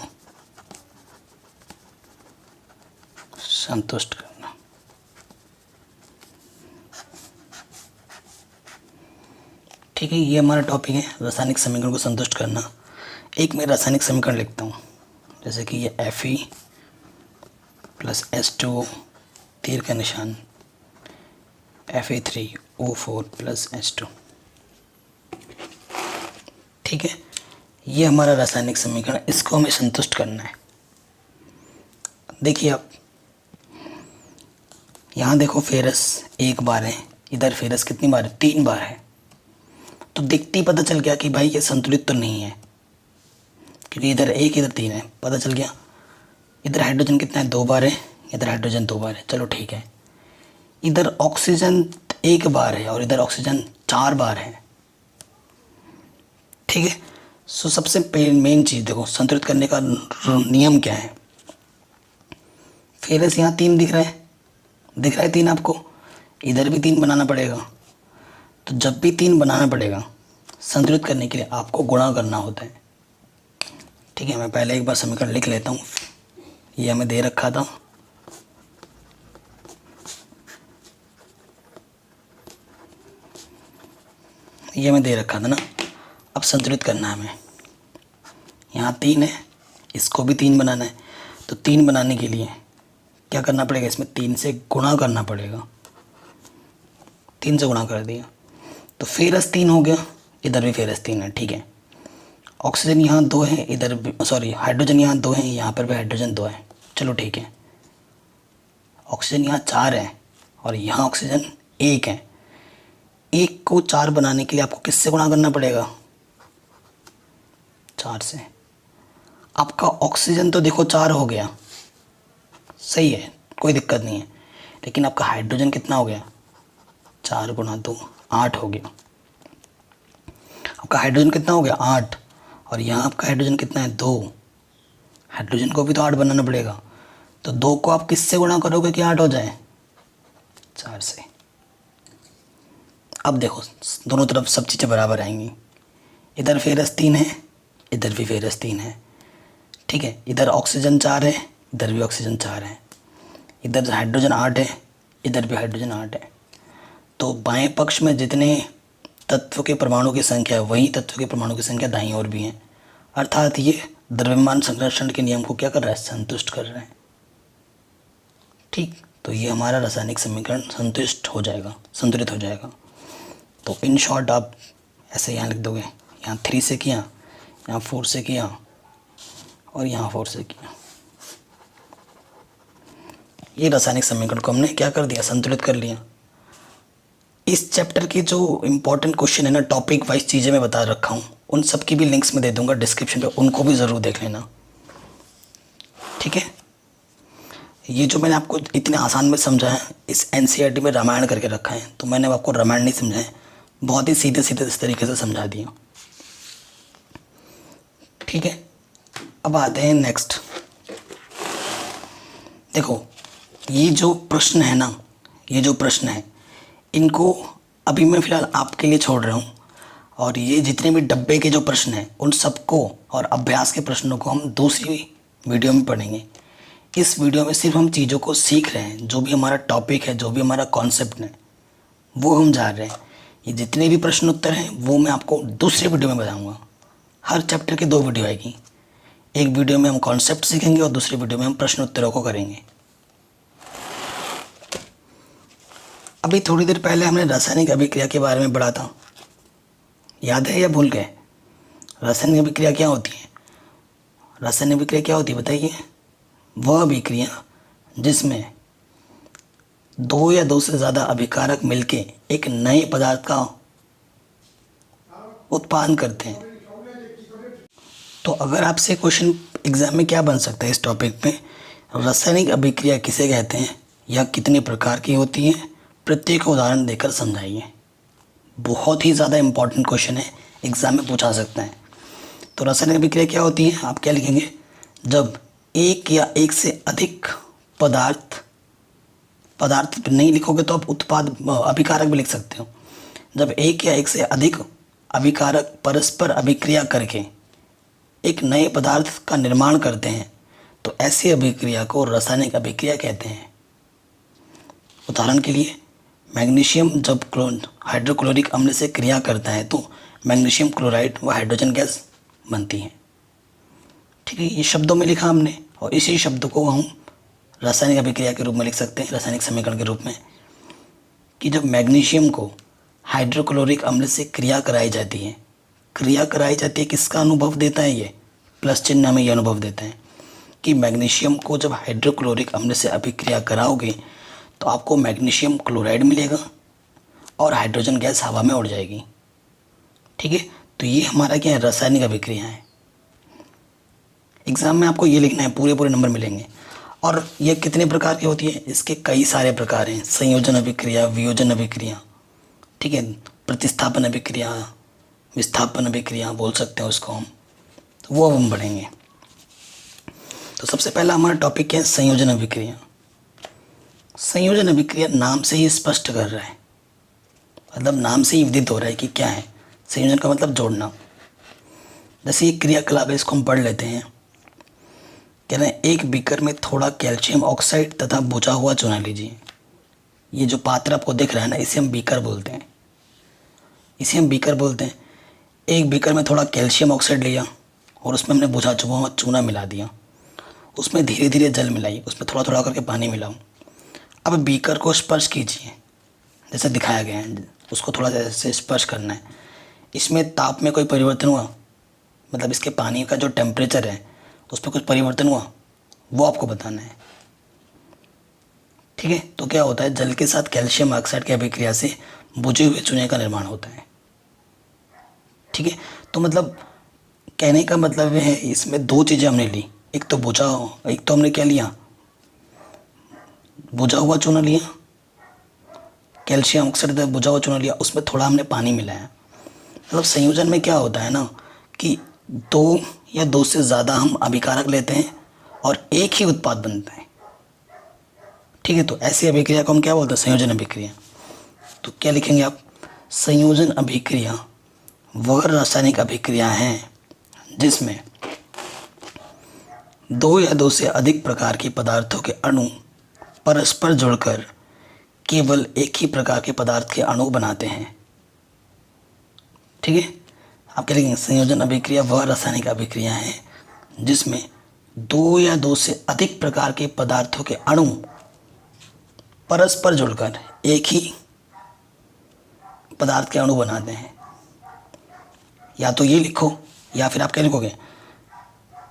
संतुष्ट करना। ठीक है, ये हमारा टॉपिक है, रासायनिक समीकरण को संतुष्ट करना। एक मैं रासायनिक समीकरण लिखता हूँ, जैसे कि ये Fe प्लस H2O, तीर का निशान, Fe3O4 प्लस H2। ठीक है, ये हमारा रासायनिक समीकरण, इसको हमें संतुष्ट करना है। देखिए आप यहाँ देखो, फेरस एक बार है, इधर फेरस कितनी बार है? 3 बार है। तो देखते ही पता चल गया कि भाई ये संतुलित तो नहीं है, क्योंकि इधर 1 इधर 3 है, पता चल गया। इधर हाइड्रोजन कितना है? 2 बार है, इधर हाइड्रोजन 2 बार है, चलो ठीक है। इधर ऑक्सीजन 1 बार है और इधर ऑक्सीजन 4 बार है। ठीक है, सो सबसे मेन चीज़ देखो, संतुलित करने का नियम क्या है? फेरस यहाँ 3 दिख रहा है 3 आपको, इधर भी 3 बनाना पड़ेगा। तो जब भी 3 बनाना पड़ेगा संतुलित करने के लिए आपको गुणा करना होता है। ठीक है, मैं पहले एक बार समीकरण लिख लेता हूँ। ये हमें दे रखा था, ये हमें दे रखा था ना। अब संतुलित करना है हमें। यहाँ 3 है, इसको भी 3 बनाना है। तो 3 बनाने के लिए क्या करना पड़ेगा? इसमें 3 से गुणा करना पड़ेगा। 3 से गुणा कर दिया तो फेरस 3 हो गया, इधर भी फेरस 3 है। ठीक है, ऑक्सीजन यहाँ 2 है, इधर भी सॉरी हाइड्रोजन यहाँ 2 है, यहाँ पर भी हाइड्रोजन 2 है, चलो ठीक है। ऑक्सीजन यहाँ 4 है और यहाँ ऑक्सीजन 1 है। 1 को 4 बनाने के लिए आपको किससे गुणा करना पड़ेगा? 4 से। आपका ऑक्सीजन तो देखो 4 हो गया, सही है, कोई दिक्कत नहीं है। लेकिन आपका हाइड्रोजन कितना हो गया? 4 गुणा 2 8 हो गया। आपका हाइड्रोजन कितना हो गया? 8। और यहाँ आपका हाइड्रोजन कितना है? 2। हाइड्रोजन को भी तो 8 बनाना पड़ेगा। तो 2 को आप किससे गुणा करोगे कि 8 हो जाए? 4 से। अब देखो, दोनों तरफ सब चीज़ें बराबर आएंगी। इधर फेरस 3 है, इधर भी फेरस 3 है। ठीक है, इधर ऑक्सीजन 4 है, इधर भी ऑक्सीजन 4 है। इधर हाइड्रोजन 8 है, इधर भी हाइड्रोजन 8 है। तो बाएं पक्ष में जितने तत्व के परमाणु की संख्या है, वही तत्व के परमाणु की संख्या दाईं ओर भी है। अर्थात ये द्रव्यमान संरक्षण के नियम को क्या कर रहा है? संतुष्ट कर रहा है। ठीक, तो ये हमारा रासायनिक समीकरण संतुष्ट हो जाएगा, संतुलित हो जाएगा। तो इन शॉर्ट आप ऐसे यहाँ लिख दोगे, यहाँ 3 से किया, यहाँ 4 से किया और यहाँ 4 से किया। ये रासायनिक समीकरण को हमने क्या कर दिया? संतुलित कर लिया। इस चैप्टर की जो इम्पोर्टेंट क्वेश्चन है ना, टॉपिक वाइज चीज़ें मैं बता रखा हूँ, उन सब की भी लिंक्स में दे दूंगा डिस्क्रिप्शन पे, उनको भी ज़रूर देख लेना। ठीक है, ये जो मैंने आपको इतने आसान में समझाया, इस एनसीईआरटी में रामायण करके रखा है, तो मैंने आपको रामायण नहीं समझाया, बहुत ही सीधे सीधे इस तरीके से समझा दिया। ठीक है, अब आते हैं नेक्स्ट। देखो, ये जो प्रश्न है ना, ये जो प्रश्न है, इनको अभी मैं फ़िलहाल आपके लिए छोड़ रहा हूँ। और ये जितने भी डब्बे के जो प्रश्न हैं, उन सबको और अभ्यास के प्रश्नों को हम दूसरी वीडियो में पढ़ेंगे। इस वीडियो में सिर्फ हम चीज़ों को सीख रहे हैं, जो भी हमारा टॉपिक है, जो भी हमारा कॉन्सेप्ट है, वो हम जा रहे हैं। ये जितने भी प्रश्न उत्तर हैं वो मैं आपको दूसरे वीडियो में बताऊँगा। हर चैप्टर की 2 वीडियो आएगी, एक वीडियो में हम कॉन्सेप्ट सीखेंगे और दूसरी वीडियो में हम प्रश्न उत्तरों को करेंगे। अभी थोड़ी देर पहले हमने रासायनिक अभिक्रिया के बारे में पढ़ा था, याद है या भूल गए? रासायनिक अभिक्रिया क्या होती है? रासायनिक अभिक्रिया क्या होती है बताइए? वह अभिक्रिया जिसमें दो या दो से ज़्यादा अभिकारक मिलके एक नए पदार्थ का उत्पादन करते हैं। तो अगर आपसे क्वेश्चन एग्जाम में क्या बन सकता है इस टॉपिक पे, रासायनिक अभिक्रिया किसे कहते हैं या कितने प्रकार की होती है, प्रत्येक उदाहरण देकर समझाइए। बहुत ही ज़्यादा इंपॉर्टेंट क्वेश्चन है, एग्जाम में पूछा सकता है। तो रासायनिक अभिक्रिया क्या होती है, आप क्या लिखेंगे? जब एक या एक से अधिक पदार्थ नहीं लिखोगे तो आप उत्पाद अभिकारक भी लिख सकते हो। जब एक या एक से अधिक अभिकारक परस्पर अभिक्रिया करके एक नए पदार्थ का निर्माण करते हैं तो ऐसी अभिक्रिया को रासायनिक अभिक्रिया कहते हैं। उदाहरण के लिए मैग्नीशियम जब हाइड्रोक्लोरिक अम्ल से क्रिया करता है तो मैग्नीशियम क्लोराइड व हाइड्रोजन गैस बनती है। ठीक है, ये शब्दों में लिखा हमने और इसी शब्द को हम रासायनिक अभिक्रिया के रूप में लिख सकते हैं, रासायनिक समीकरण के रूप में, कि जब मैग्नीशियम को हाइड्रोक्लोरिक अम्ल से क्रिया कराई जाती है किसका अनुभव देता है? ये प्लस चिन्ह हमें ये अनुभव देता है कि मैग्नीशियम को जब हाइड्रोक्लोरिक अम्ल से अभिक्रिया कराओगे तो आपको मैग्नीशियम क्लोराइड मिलेगा और हाइड्रोजन गैस हवा में उड़ जाएगी। ठीक है, तो ये हमारा क्या है? रासायनिक अभिक्रिया है। एग्जाम में आपको ये लिखना है, पूरे नंबर मिलेंगे। और ये कितने प्रकार की होती है? इसके कई सारे प्रकार हैं। संयोजन अभिक्रिया, वियोजन अभिक्रिया, ठीक है, प्रतिस्थापन अभिक्रिया, विस्थापन अभिक्रिया बोल सकते हैं उसको हम, तो वो हम पढ़ेंगे। तो सबसे पहला हमारा टॉपिक है संयोजन अभिक्रिया। संयोजन अभिक्रिया नाम से ही स्पष्ट कर रहा है, मतलब नाम से ही विदित हो रहा है कि क्या है। संयोजन का मतलब जोड़ना। जैसे ये क्रियाकलाप है, इसको हम पढ़ लेते हैं। कह रहे हैं एक बीकर में थोड़ा कैल्शियम ऑक्साइड तथा बुझा हुआ चूना लीजिए। ये जो पात्र आपको दिख रहा है ना, इसे हम बीकर बोलते हैं। एक बीकर में थोड़ा कैल्शियम ऑक्साइड लिया और उसमें हमने बुझा हुआ चूना मिला दिया। उसमें धीरे धीरे जल मिलाई, उसमें थोड़ा थोड़ा करके पानी मिलाऊं। अब बीकर को स्पर्श कीजिए, जैसे दिखाया गया है, उसको थोड़ा ऐसे स्पर्श करना है। इसमें ताप में कोई परिवर्तन हुआ, मतलब इसके पानी का जो टेम्परेचर है उस पर कुछ परिवर्तन हुआ, वो आपको बताना है। ठीक है, तो क्या होता है? जल के साथ कैल्शियम ऑक्साइड की अभिक्रिया से बुझे हुए चूने का निर्माण होता है। ठीक है, तो मतलब कहने का मतलब है इसमें दो चीज़ें हमने ली, एक तो हमने क्या लिया? बुझा हुआ चूना लिया, कैल्शियम ऑक्साइड बुझा हुआ चूना लिया, उसमें थोड़ा हमने पानी मिलाया। मतलब संयोजन में क्या होता है ना कि दो या दो से ज़्यादा हम अभिकारक लेते हैं और एक ही उत्पाद बनता है। ठीक है, तो ऐसी अभिक्रिया को हम क्या बोलते हैं? संयोजन अभिक्रिया। तो क्या लिखेंगे आप? संयोजन अभिक्रिया वह रासायनिक अभिक्रिया है जिसमें दो या दो से अधिक प्रकार के पदार्थों के अणु परस्पर जुड़कर केवल एक ही प्रकार के पदार्थ के अणु बनाते हैं। ठीक है, आप क्या लिखेंगे? संयोजन अभिक्रिया वह रासायनिक अभिक्रिया है जिसमें दो या दो से अधिक प्रकार के पदार्थों के अणु परस्पर जुड़कर एक ही पदार्थ के अणु बनाते हैं। या तो ये लिखो या फिर आप क्या लिखोगे?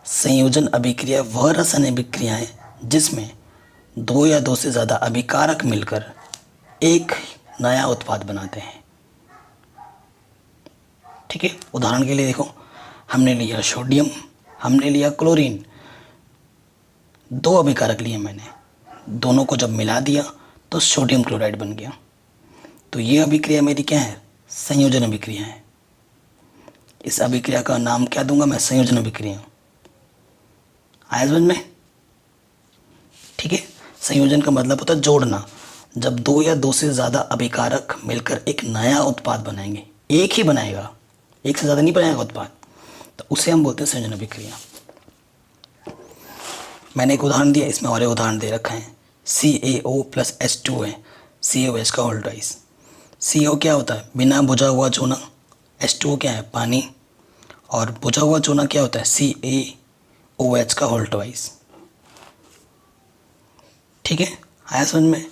संयोजन अभिक्रिया वह रासायनिक अभिक्रिया है जिसमें दो या दो से ज़्यादा अभिकारक मिलकर एक नया उत्पाद बनाते हैं। ठीक है, उदाहरण के लिए देखो, हमने लिया सोडियम, हमने लिया क्लोरीन, दो अभिकारक लिए मैंने, दोनों को जब मिला दिया तो सोडियम क्लोराइड बन गया। तो ये अभिक्रिया मेरी क्या है? संयोजन अभिक्रिया है। इस अभिक्रिया का नाम क्या दूंगा मैं? संयोजन अभिक्रिया। आया समझ में? ठीक है, संयोजन का मतलब होता है जोड़ना। जब दो या दो से ज़्यादा अभिकारक मिलकर एक नया उत्पाद बनाएंगे, एक ही बनाएगा, एक से ज़्यादा नहीं बनाएगा उत्पाद, तो उसे हम बोलते हैं संयोजन अभिक्रिया। मैंने एक उदाहरण दिया, इसमें और एक उदाहरण दे रखा है। CaO + H2 है, CaOH का होल ट्वाइस। CO क्या होता है? बिना बुझा हुआ चूना। H2O क्या है? पानी। और बुझा हुआ चूना क्या होता है? OH का होल ट्वाइस। ठीक है, आया समझ में।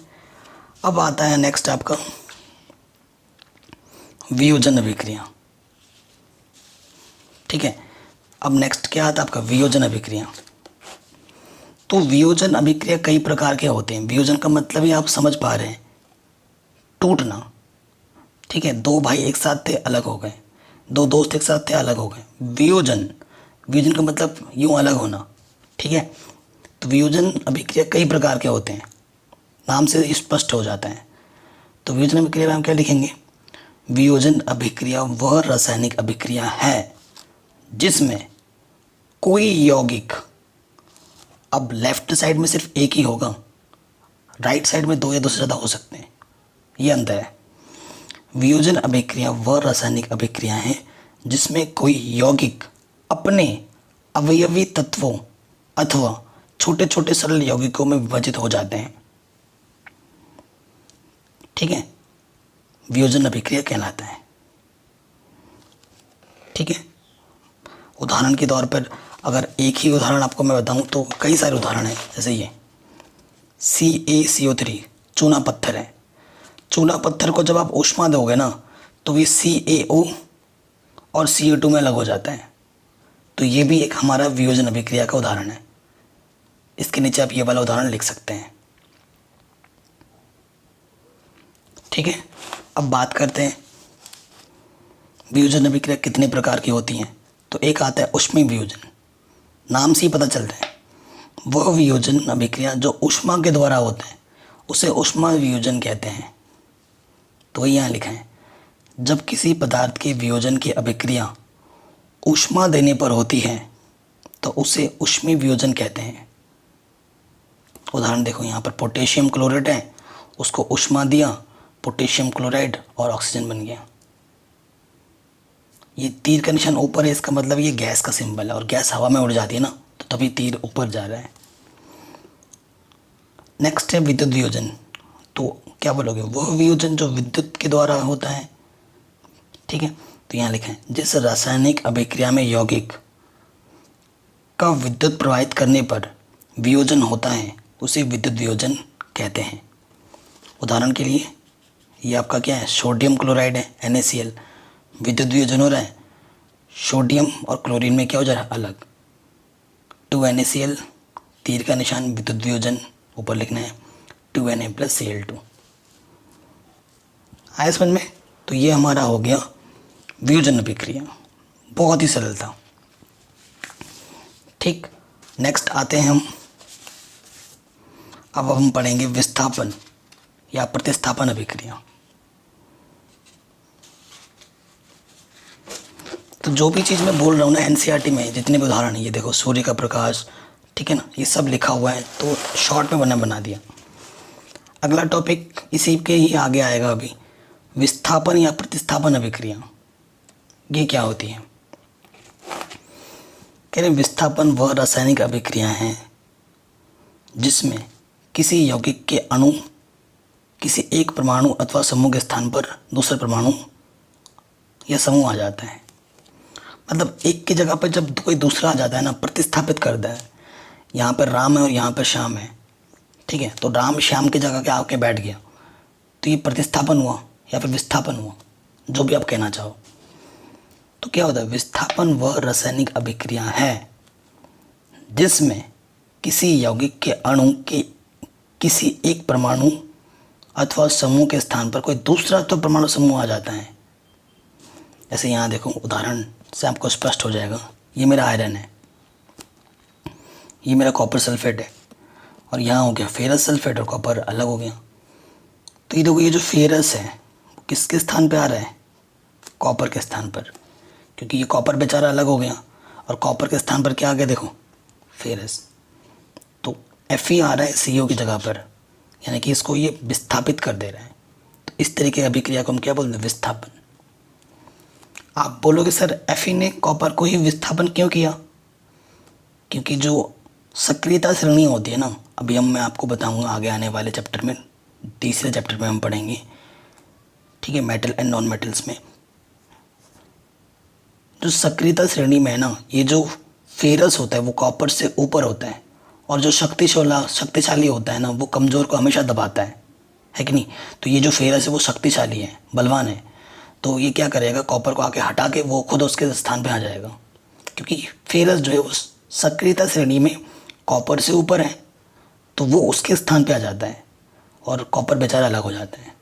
अब आता है नेक्स्ट आपका वियोजन अभिक्रिया। ठीक है, अब नेक्स्ट क्या आता है आपका वियोजन अभिक्रिया। तो वियोजन अभिक्रिया कई प्रकार के होते हैं। वियोजन का मतलब ही आप समझ पा रहे हैं, टूटना। ठीक है, दो भाई एक साथ थे अलग हो गए, दो दोस्त एक साथ थे अलग हो गए। वियोजन, वियोजन का मतलब यूं अलग होना। ठीक है, तो वियोजन अभिक्रिया कई प्रकार के होते हैं, नाम से स्पष्ट हो जाता है। तो वियोजन अभिक्रिया में हम क्या लिखेंगे, वियोजन अभिक्रिया वह रासायनिक अभिक्रिया है जिसमें कोई यौगिक, अब लेफ्ट साइड में सिर्फ एक ही होगा, राइट साइड में दो या दो से ज़्यादा हो सकते हैं, ये अंतर है। वियोजन अभिक्रिया वह रासायनिक अभिक्रिया है जिसमें कोई यौगिक अपने अवयवी तत्वों अथवा छोटे छोटे सरल यौगिकों में विभाजित हो जाते हैं। ठीक है, वियोजन अभिक्रिया कहलाता है। ठीक है, उदाहरण के तौर पर अगर एक ही उदाहरण आपको मैं बताऊं तो कई सारे उदाहरण हैं। जैसे ये CaCO3 चूना पत्थर है। चूना पत्थर को जब आप ऊष्मा दोगे ना तो ये CaO और CO2 में अलग हो जाता है। तो ये भी एक हमारा वियोजन अभिक्रिया का उदाहरण है। इसके नीचे आप ये वाला उदाहरण लिख सकते हैं। ठीक है, अब बात करते हैं वियोजन अभिक्रिया कितने प्रकार की होती हैं। तो एक आता है ऊष्मीय वियोजन, नाम से ही पता चलता है वह वियोजन अभिक्रिया जो ऊष्मा के द्वारा होता है उसे ऊष्मा वियोजन कहते हैं। तो वही यहाँ लिखा है, जब किसी पदार्थ के वियोजन की अभिक्रिया ऊष्मा देने पर होती है तो उसे ऊष्मीय वियोजन कहते हैं। उदाहरण देखो, यहाँ पर पोटेशियम क्लोराइड है, उसको ऊष्मा दिया, पोटेशियम क्लोराइड और ऑक्सीजन बन गया। ये तीर का निशान ऊपर है, इसका मतलब ये गैस का सिंबल है, और गैस हवा में उड़ जाती है ना, तो तभी तीर ऊपर जा रहा है। नेक्स्ट है विद्युत वियोजन। तो क्या बोलोगे, वह वियोजन जो विद्युत के द्वारा होता है। ठीक है, तो यहाँ लिखा है जिस रासायनिक अभिक्रिया में यौगिक का विद्युत प्रवाहित करने पर वियोजन होता है उसे विद्युत वियोजन कहते हैं। उदाहरण के लिए ये आपका क्या है, सोडियम क्लोराइड है NaCl, विद्युत वियोजन हो रहा है, सोडियम और क्लोरीन में क्या हो जा रहा है, अलग। 2NaCl, तीर का निशान विद्युत वियोजन ऊपर लिखना है, 2Na + Cl2। आया समझ में। तो ये हमारा हो गया वियोजन अभिक्रिया, बहुत ही सरल था। ठीक, नेक्स्ट आते हैं हम, अब हम पढ़ेंगे विस्थापन या प्रतिस्थापन अभिक्रिया। तो जो भी चीज़ मैं बोल रहा हूँ ना NCERT में जितने भी उदाहरण हैं, ये देखो सूर्य का प्रकाश, ठीक है ना, ये सब लिखा हुआ है, तो शॉर्ट में बना दिया। अगला टॉपिक इसी के ही आगे आएगा अभी, विस्थापन या प्रतिस्थापन अभिक्रिया। ये क्या होती है, कह रहे विस्थापन वह रासायनिक अभिक्रिया है जिसमें किसी यौगिक के अणु किसी एक परमाणु अथवा समूह के स्थान पर दूसरे परमाणु या समूह आ जाता है। मतलब एक की जगह पर जब कोई दूसरा आ जाता है ना, प्रतिस्थापित करता है। यहाँ पर राम है और यहाँ पर श्याम है, ठीक है, तो राम श्याम की जगह के आके बैठ गया, तो ये प्रतिस्थापन हुआ या फिर विस्थापन हुआ, जो भी आप कहना चाहो। तो क्या होता है, विस्थापन वह रासायनिक अभिक्रिया है जिसमें किसी यौगिक के अणु के किसी एक परमाणु अथवा समूह के स्थान पर कोई दूसरा तो परमाणु समूह आ जाता है। जैसे यहाँ देखो, उदाहरण से आपको स्पष्ट हो जाएगा। ये मेरा आयरन है, ये मेरा कॉपर सल्फेट है, और यहाँ हो गया फेरस सल्फेट और कॉपर अलग हो गया। तो ये देखो, ये जो फेरस है किसके स्थान पे आ रहा है, कॉपर के स्थान पर, क्योंकि ये कॉपर बेचारा अलग हो गया, और कॉपर के स्थान पर क्या आ गया, देखो फेरस। तो Fe आ रहा है CO की जगह पर, यानी कि इसको ये विस्थापित कर दे रहा है। तो इस तरीके की अभिक्रिया को हम क्या बोलते हैं, विस्थापन। आप बोलोगे सर Fe ने कॉपर को ही विस्थापन क्यों किया, क्योंकि जो सक्रियता श्रेणी होती है ना, अभी मैं आपको बताऊंगा आगे आने वाले चैप्टर में, तीसरे चैप्टर में हम पढ़ेंगे, ठीक है, मेटल एंड नॉन मेटल्स में। जो सक्रियता श्रेणी में है ना, ये जो फेरस होता है वो कॉपर से ऊपर होता है, और जो शक्तिशाली होता है ना वो कमज़ोर को हमेशा दबाता है कि नहीं। तो ये जो फेरस है वो शक्तिशाली है, बलवान है, तो ये क्या करेगा, कॉपर को आके हटा के वो खुद उसके स्थान पे आ जाएगा, क्योंकि फेरस जो है वो सक्रियता श्रेणी में कॉपर से ऊपर है, तो वो उसके स्थान पे आ जाता है और कॉपर बेचारा अलग हो जाता है।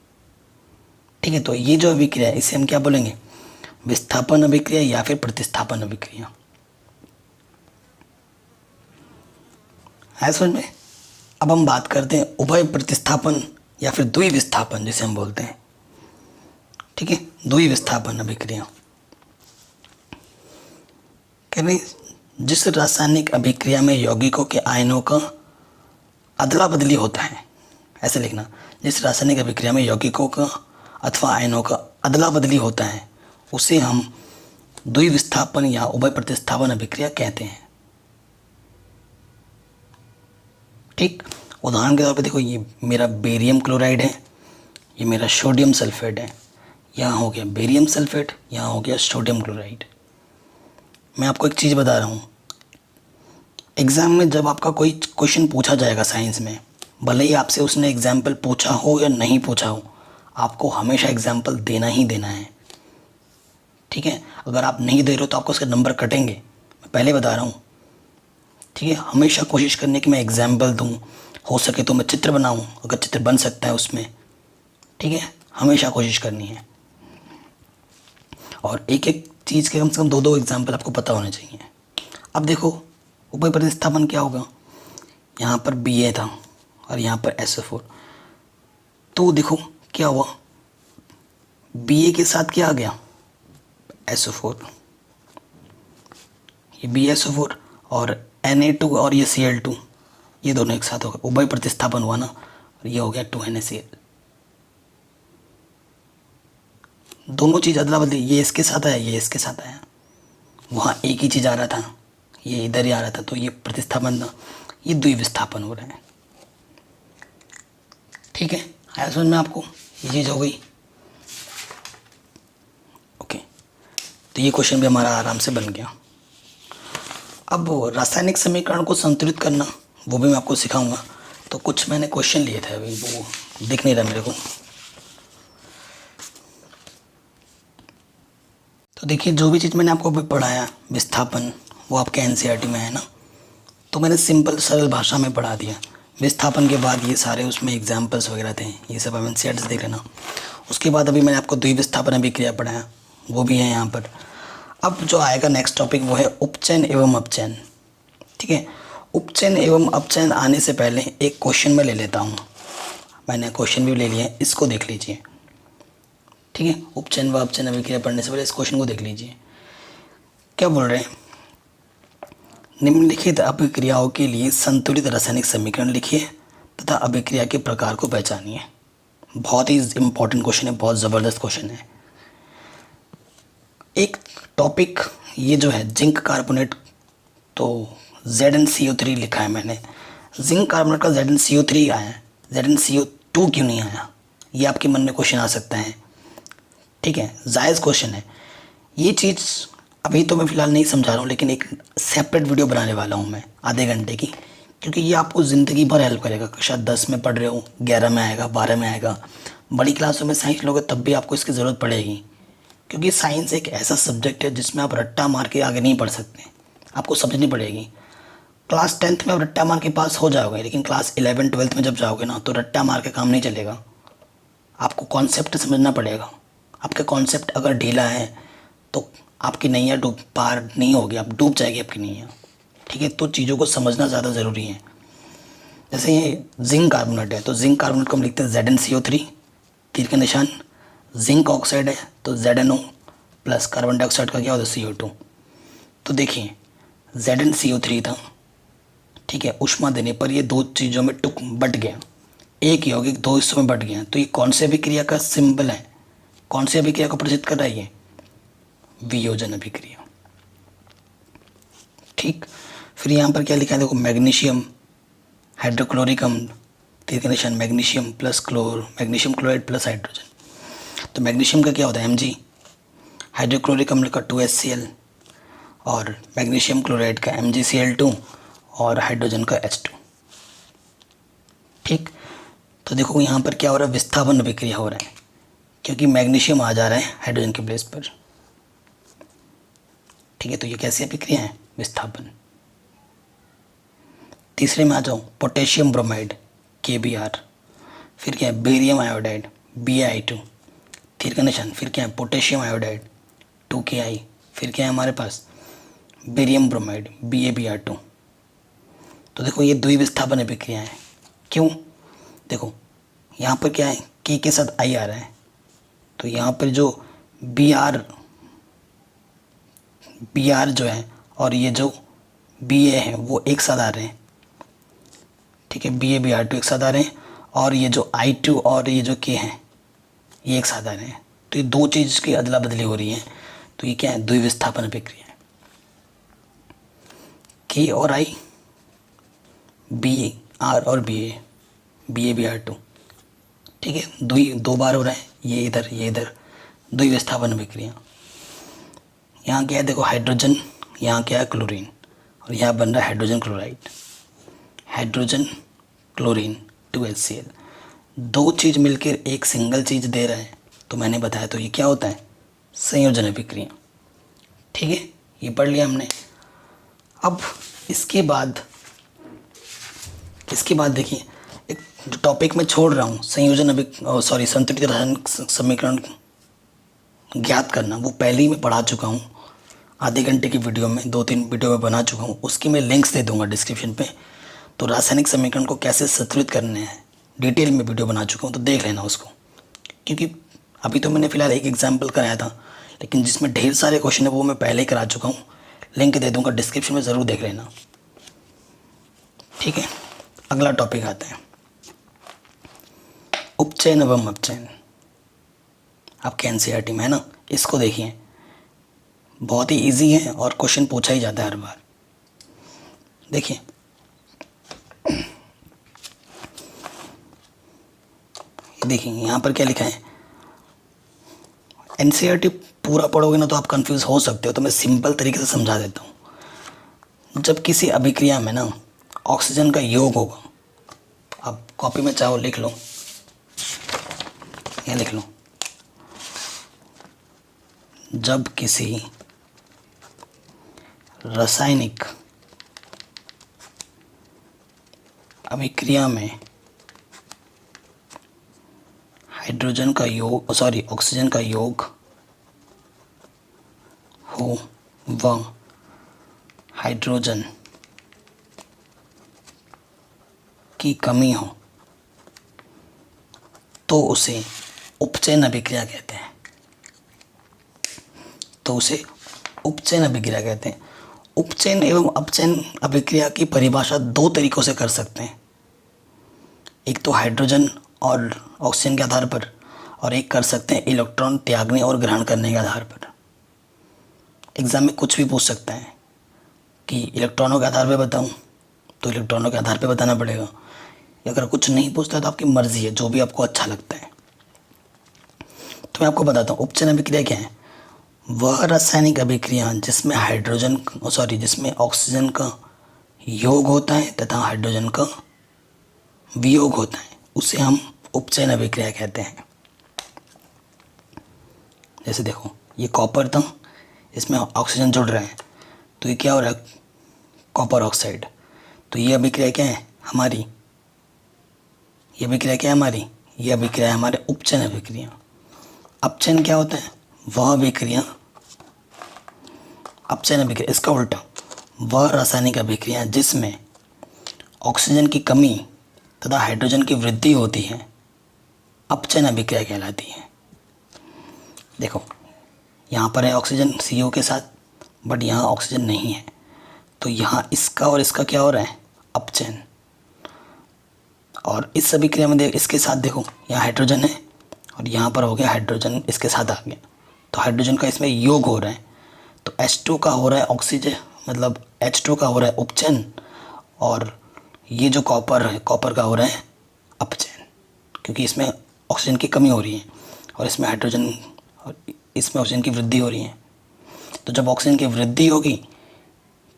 ठीक है, तो ये जो अभिक्रिया है इसे हम क्या बोलेंगे, विस्थापन अभिक्रिया या फिर प्रतिस्थापन अभिक्रिया। है समझ में। अब हम बात करते हैं उभय प्रतिस्थापन या फिर द्विविस्थापन जिसे हम बोलते हैं। ठीक है, द्विविस्थापन अभिक्रिया कह रहे जिस रासायनिक अभिक्रिया में यौगिकों के आयनों का अदला बदली होता है, ऐसे लिखना, जिस रासायनिक अभिक्रिया में यौगिकों का अथवा आयनों का अदला बदली होता है उसे हम द्विविस्थापन या उभय प्रतिस्थापन अभिक्रिया कहते हैं। ठीक, उदाहरण के तौर पे देखो, ये मेरा बेरियम क्लोराइड है, ये मेरा सोडियम सल्फेट है, यहाँ हो गया बेरियम सल्फेट, यहाँ हो गया सोडियम क्लोराइड। मैं आपको एक चीज़ बता रहा हूँ, एग्ज़ाम में जब आपका कोई क्वेश्चन पूछा जाएगा साइंस में, भले ही आपसे उसने एग्जाम्पल पूछा हो या नहीं पूछा हो, आपको हमेशा एग्जाम्पल देना ही देना है। ठीक है, अगर आप नहीं दे रहे हो तो आपको उसके नंबर कटेंगे, मैं पहले बता रहा हूँ। ठीक है, हमेशा कोशिश करने की मैं एग्जाम्पल दूँ, हो सके तो मैं चित्र बनाऊँ अगर चित्र बन सकता है उसमें। ठीक है, हमेशा कोशिश करनी है, और एक एक चीज़ के कम से कम दो दो एग्जाम्पल आपको पता होने चाहिए। अब देखो उभय प्रतिस्थापन क्या होगा, यहाँ पर Ba था और यहाँ पर SO4, तो देखो क्या हुआ, Ba के साथ क्या आ गया, SO4, ये BSO4 और Na2 और ये Cl2, ये दोनों एक साथ हो गए, उभय प्रतिस्थापन हुआ ना, और ये हो गया 2NaCl। दोनों चीज़ अदला बदली, ये इसके साथ आया, ये इसके साथ आया, वहाँ एक ही चीज़ आ रहा था, ये इधर ही आ रहा था, तो ये प्रतिस्थापन था, ये द्विविस्थापन हो रहा है। ठीक है, आया समझ में आपको, ये चीज़ हो गई। ओके, तो ये क्वेश्चन भी हमारा आराम से बन गया। अब रासायनिक समीकरण को संतुलित करना वो भी मैं आपको सिखाऊंगा। तो कुछ मैंने क्वेश्चन लिए थे, अभी वो दिख नहीं रहा मेरे को। तो देखिए, जो भी चीज़ मैंने आपको अभी पढ़ाया विस्थापन, वो आपके NCERT में है ना, तो मैंने सिंपल सरल भाषा में पढ़ा दिया। विस्थापन के बाद ये सारे उसमें एग्जाम्पल्स वगैरह थे, ये सब आप NCERT से देख लेना। उसके बाद अभी मैंने आपको द्विविस्थापन अभिक्रिया पढ़ाया, वो भी है यहाँ पर। अब जो आएगा नेक्स्ट टॉपिक वो है उपचयन एवं अपचयन। ठीक है, उपचयन एवं अपचयन आने से पहले एक क्वेश्चन मैं ले लेता हूँ, मैंने क्वेश्चन भी ले लिया है, इसको देख लीजिए। ठीक है, उपचयन व अपचयन अभिक्रिया पढ़ने से पहले इस क्वेश्चन को देख लीजिए। क्या बोल रहे हैं, निम्नलिखित अभिक्रियाओं के लिए संतुलित रासायनिक समीकरण लिखिए तथा अभिक्रिया के प्रकार को पहचानिए। बहुत ही इंपॉर्टेंट क्वेश्चन है, बहुत ज़बरदस्त क्वेश्चन है। एक टॉपिक ये जो है जिंक कार्बोनेट, तो ZnCO3 लिखा है मैंने, जिंक कार्बोनेट का ZnCO3 आया है, ZnCO2 क्यों नहीं आया, ये आपके मन में क्वेश्चन आ सकता है। ठीक है, जायज़ क्वेश्चन है। ये चीज़ अभी तो मैं फ़िलहाल नहीं समझा रहा हूँ, लेकिन एक सेपरेट वीडियो बनाने वाला हूँ मैं आधे घंटे की, क्योंकि ये आपको ज़िंदगी भर हेल्प करेगा। कक्षा 10 में पढ़ रहे हो, 11 में आएगा, 12 में आएगा, बड़ी क्लासों में साइंस लोगे तब भी आपको इसकी ज़रूरत पड़ेगी, क्योंकि साइंस एक ऐसा सब्जेक्ट है जिसमें आप रट्टा मार के आगे नहीं पढ़ सकते, आपको समझनी पड़ेगी। क्लास 10th में आप रट्टा मार के पास हो जाओगे, लेकिन क्लास 11 12th में जब जाओगे ना, तो रट्टा मार के काम नहीं चलेगा, आपको कॉन्सेप्ट समझना पड़ेगा। आपका कॉन्सेप्ट अगर ढीला है तो आपकी नैया पार नहीं होगी, आप डूब जाएगी आपकी नैया। ठीक है, तो चीज़ों को समझना ज़्यादा ज़रूरी है। जैसे ये जिंक कार्बोनेट है, तो जिंक कार्बोनेट को हम लिखते हैं ZnCO3, तीर के निशान। जिंक ऑक्साइड है तो ZnO प्लस कार्बन डाइऑक्साइड का क्या होता है CO2। तो देखिए ZnCO3 था, ठीक है, ऊष्मा देने पर ये दो चीज़ों में बट गया, एक यौगिक दो हिस्सों में बट गया, तो ये कौन से अभिक्रिया का सिंबल है, कौन सी अभिक्रिया को प्रदर्शित कर रहा है, ये वियोजन अभिक्रिया। ठीक, फिर यहाँ पर क्या लिखा है देखो, मैग्नीशियम हाइड्रोक्लोरिक अम्ल, तीर के निशान magnesium plus magnesium chloride plus hydrogen. तो मैग्नीशियम का क्या होता है Mg, हाइड्रोक्लोरिक अम्ल का 2HCl, और मैग्नीशियम क्लोराइड का MgCl2 और हाइड्रोजन का H2। ठीक, तो देखो यहाँ पर क्या हो रहा है, विस्थापन अभिक्रिया हो रहा है, क्योंकि मैग्नीशियम आ जा रहा है हाइड्रोजन के प्लेस पर। ठीक है, तो ये कैसी अभिक्रिया है, विस्थापन। तीसरे में आ जाओ, पोटेशियम ब्रोमाइड KBr, फिर क्या है, बेरियम आयोडाइड BaI2, तीर का निशान, फिर क्या है, पोटेशियम आयोडाइड 2Ki, फिर क्या है हमारे पास, बेरियम ब्रोमाइड BaBr2। तो देखो ये द्विविस्थापन अभिक्रिया है। क्यों, देखो यहाँ पर क्या है, K के साथ I आ रहा है, तो यहाँ पर जो Br जो है और ये जो Ba है वो एक साथ आ रहे हैं। ठीक है, BaBr2 एक साथ आ रहे हैं, और ये जो I2 और ये जो K है ये एक साथ आ रहे हैं। तो ये दो चीज़ की अदला बदली हो रही है, तो ये क्या है, द्विविस्थापन अभिक्रिया है। K और I, Br और BaBr2। ठीक है, दो बार हो रहा है, ये इधर, द्विविस्थापन अभिक्रिया। यहाँ क्या है, देखो हाइड्रोजन, यहाँ क्या है, क्लोरीन, और यहाँ बन रहा है hydrogen chloride, hydrogen chlorine 2HCl। दो चीज़ मिलकर एक सिंगल चीज़ दे रहा है, तो मैंने बताया, तो ये क्या होता है, संयोजन अभिक्रिया। ठीक है, ये पढ़ लिया हमने। अब इसके बाद देखिए, एक जो टॉपिक मैं छोड़ रहा हूँ, संतुलित रासायनिक समीकरण ज्ञात करना, वो पहले ही मैं पढ़ा चुका हूँ, आधे घंटे की वीडियो में, 2-3 वीडियो में बना चुका हूँ, उसकी मैं लिंक्स दे दूंगा डिस्क्रिप्शन पे। तो रासायनिक समीकरण को कैसे संतुलित करने हैं डिटेल में वीडियो बना चुका हूँ, तो देख लेना उसको। क्योंकि अभी तो मैंने फ़िलहाल एक एग्जाम्पल कराया था, लेकिन जिसमें ढेर सारे क्वेश्चन है वो मैं पहले ही करा चुका हूँ, लिंक दे दूँगा डिस्क्रिप्शन में, ज़रूर देख लेना। ठीक है, अगला टॉपिक आता है उपचयन एवं अपचयन। आपके NCERT में है ना, इसको देखिए, बहुत ही इजी है और क्वेश्चन पूछा ही जाता है हर बार। देखिए, यहाँ पर क्या लिखा है, NCERT पूरा पढ़ोगे ना तो आप कंफ्यूज हो सकते हो, तो मैं सिंपल तरीके से समझा देता हूँ। जब किसी अभिक्रिया में ना ऑक्सीजन का योग होगा, आप कॉपी में चाहो लिख लो, यहाँ लिख लो, जब किसी रासायनिक अभिक्रिया में ऑक्सीजन का योग हो व हाइड्रोजन की कमी हो, तो उसे उपचयन अभिक्रिया कहते हैं। उपचयन एवं अपचयन अभिक्रिया की परिभाषा दो तरीकों से कर सकते हैं, एक तो हाइड्रोजन और ऑक्सीजन के आधार पर, और एक कर सकते हैं इलेक्ट्रॉन त्यागने और ग्रहण करने के आधार पर। एग्जाम में कुछ भी पूछ सकता है कि इलेक्ट्रॉनों के आधार पर बताऊं, तो इलेक्ट्रॉनों के आधार पर बताना पड़ेगा। अगर कुछ नहीं पूछता तो आपकी मर्जी है, जो भी आपको अच्छा लगता है। तो मैं आपको बताता हूँ उपचयन अभिक्रिया क्या है। वह रासायनिक अभिक्रिया जिसमें ऑक्सीजन का योग होता है तथा हाइड्रोजन का वियोग होता है, उसे हम उपचयन अभिक्रिया कहते हैं। जैसे देखो, ये कॉपर था, इसमें ऑक्सीजन जुड़ रहा है, तो ये क्या हो रहा है, कॉपर ऑक्साइड। तो ये अभिक्रिया क्या है हमारी, ये अभिक्रिया है हमारे उपचयन अभिक्रिया। अपचयन क्या होता है, वह अभिक्रिया, अपचयन अभिक्रिया इसका उल्टा, वह रासायनिक अभिक्रिया जिसमें ऑक्सीजन की कमी तथा हाइड्रोजन की वृद्धि होती है, अपचयन अभिक्रिया कहलाती है। देखो, यहाँ पर है ऑक्सीजन CO के साथ, बट यहाँ ऑक्सीजन नहीं है, तो यहाँ इसका और इसका क्या हो रहा है, अपचयन। और इस अभिक्रिया में इसके साथ देखो, यहाँ हाइड्रोजन है और यहाँ पर हो गया हाइड्रोजन इसके साथ आ गया, तो हाइड्रोजन का इसमें योग हो रहा है, तो H2 का हो रहा है ऑक्सीजन, मतलब H2 का हो रहा है उपचयन, और ये जो कॉपर है, कॉपर का हो रहा है अपचयन, क्योंकि इसमें ऑक्सीजन की कमी हो रही है और इसमें ऑक्सीजन की वृद्धि हो रही है। तो जब ऑक्सीजन की वृद्धि होगी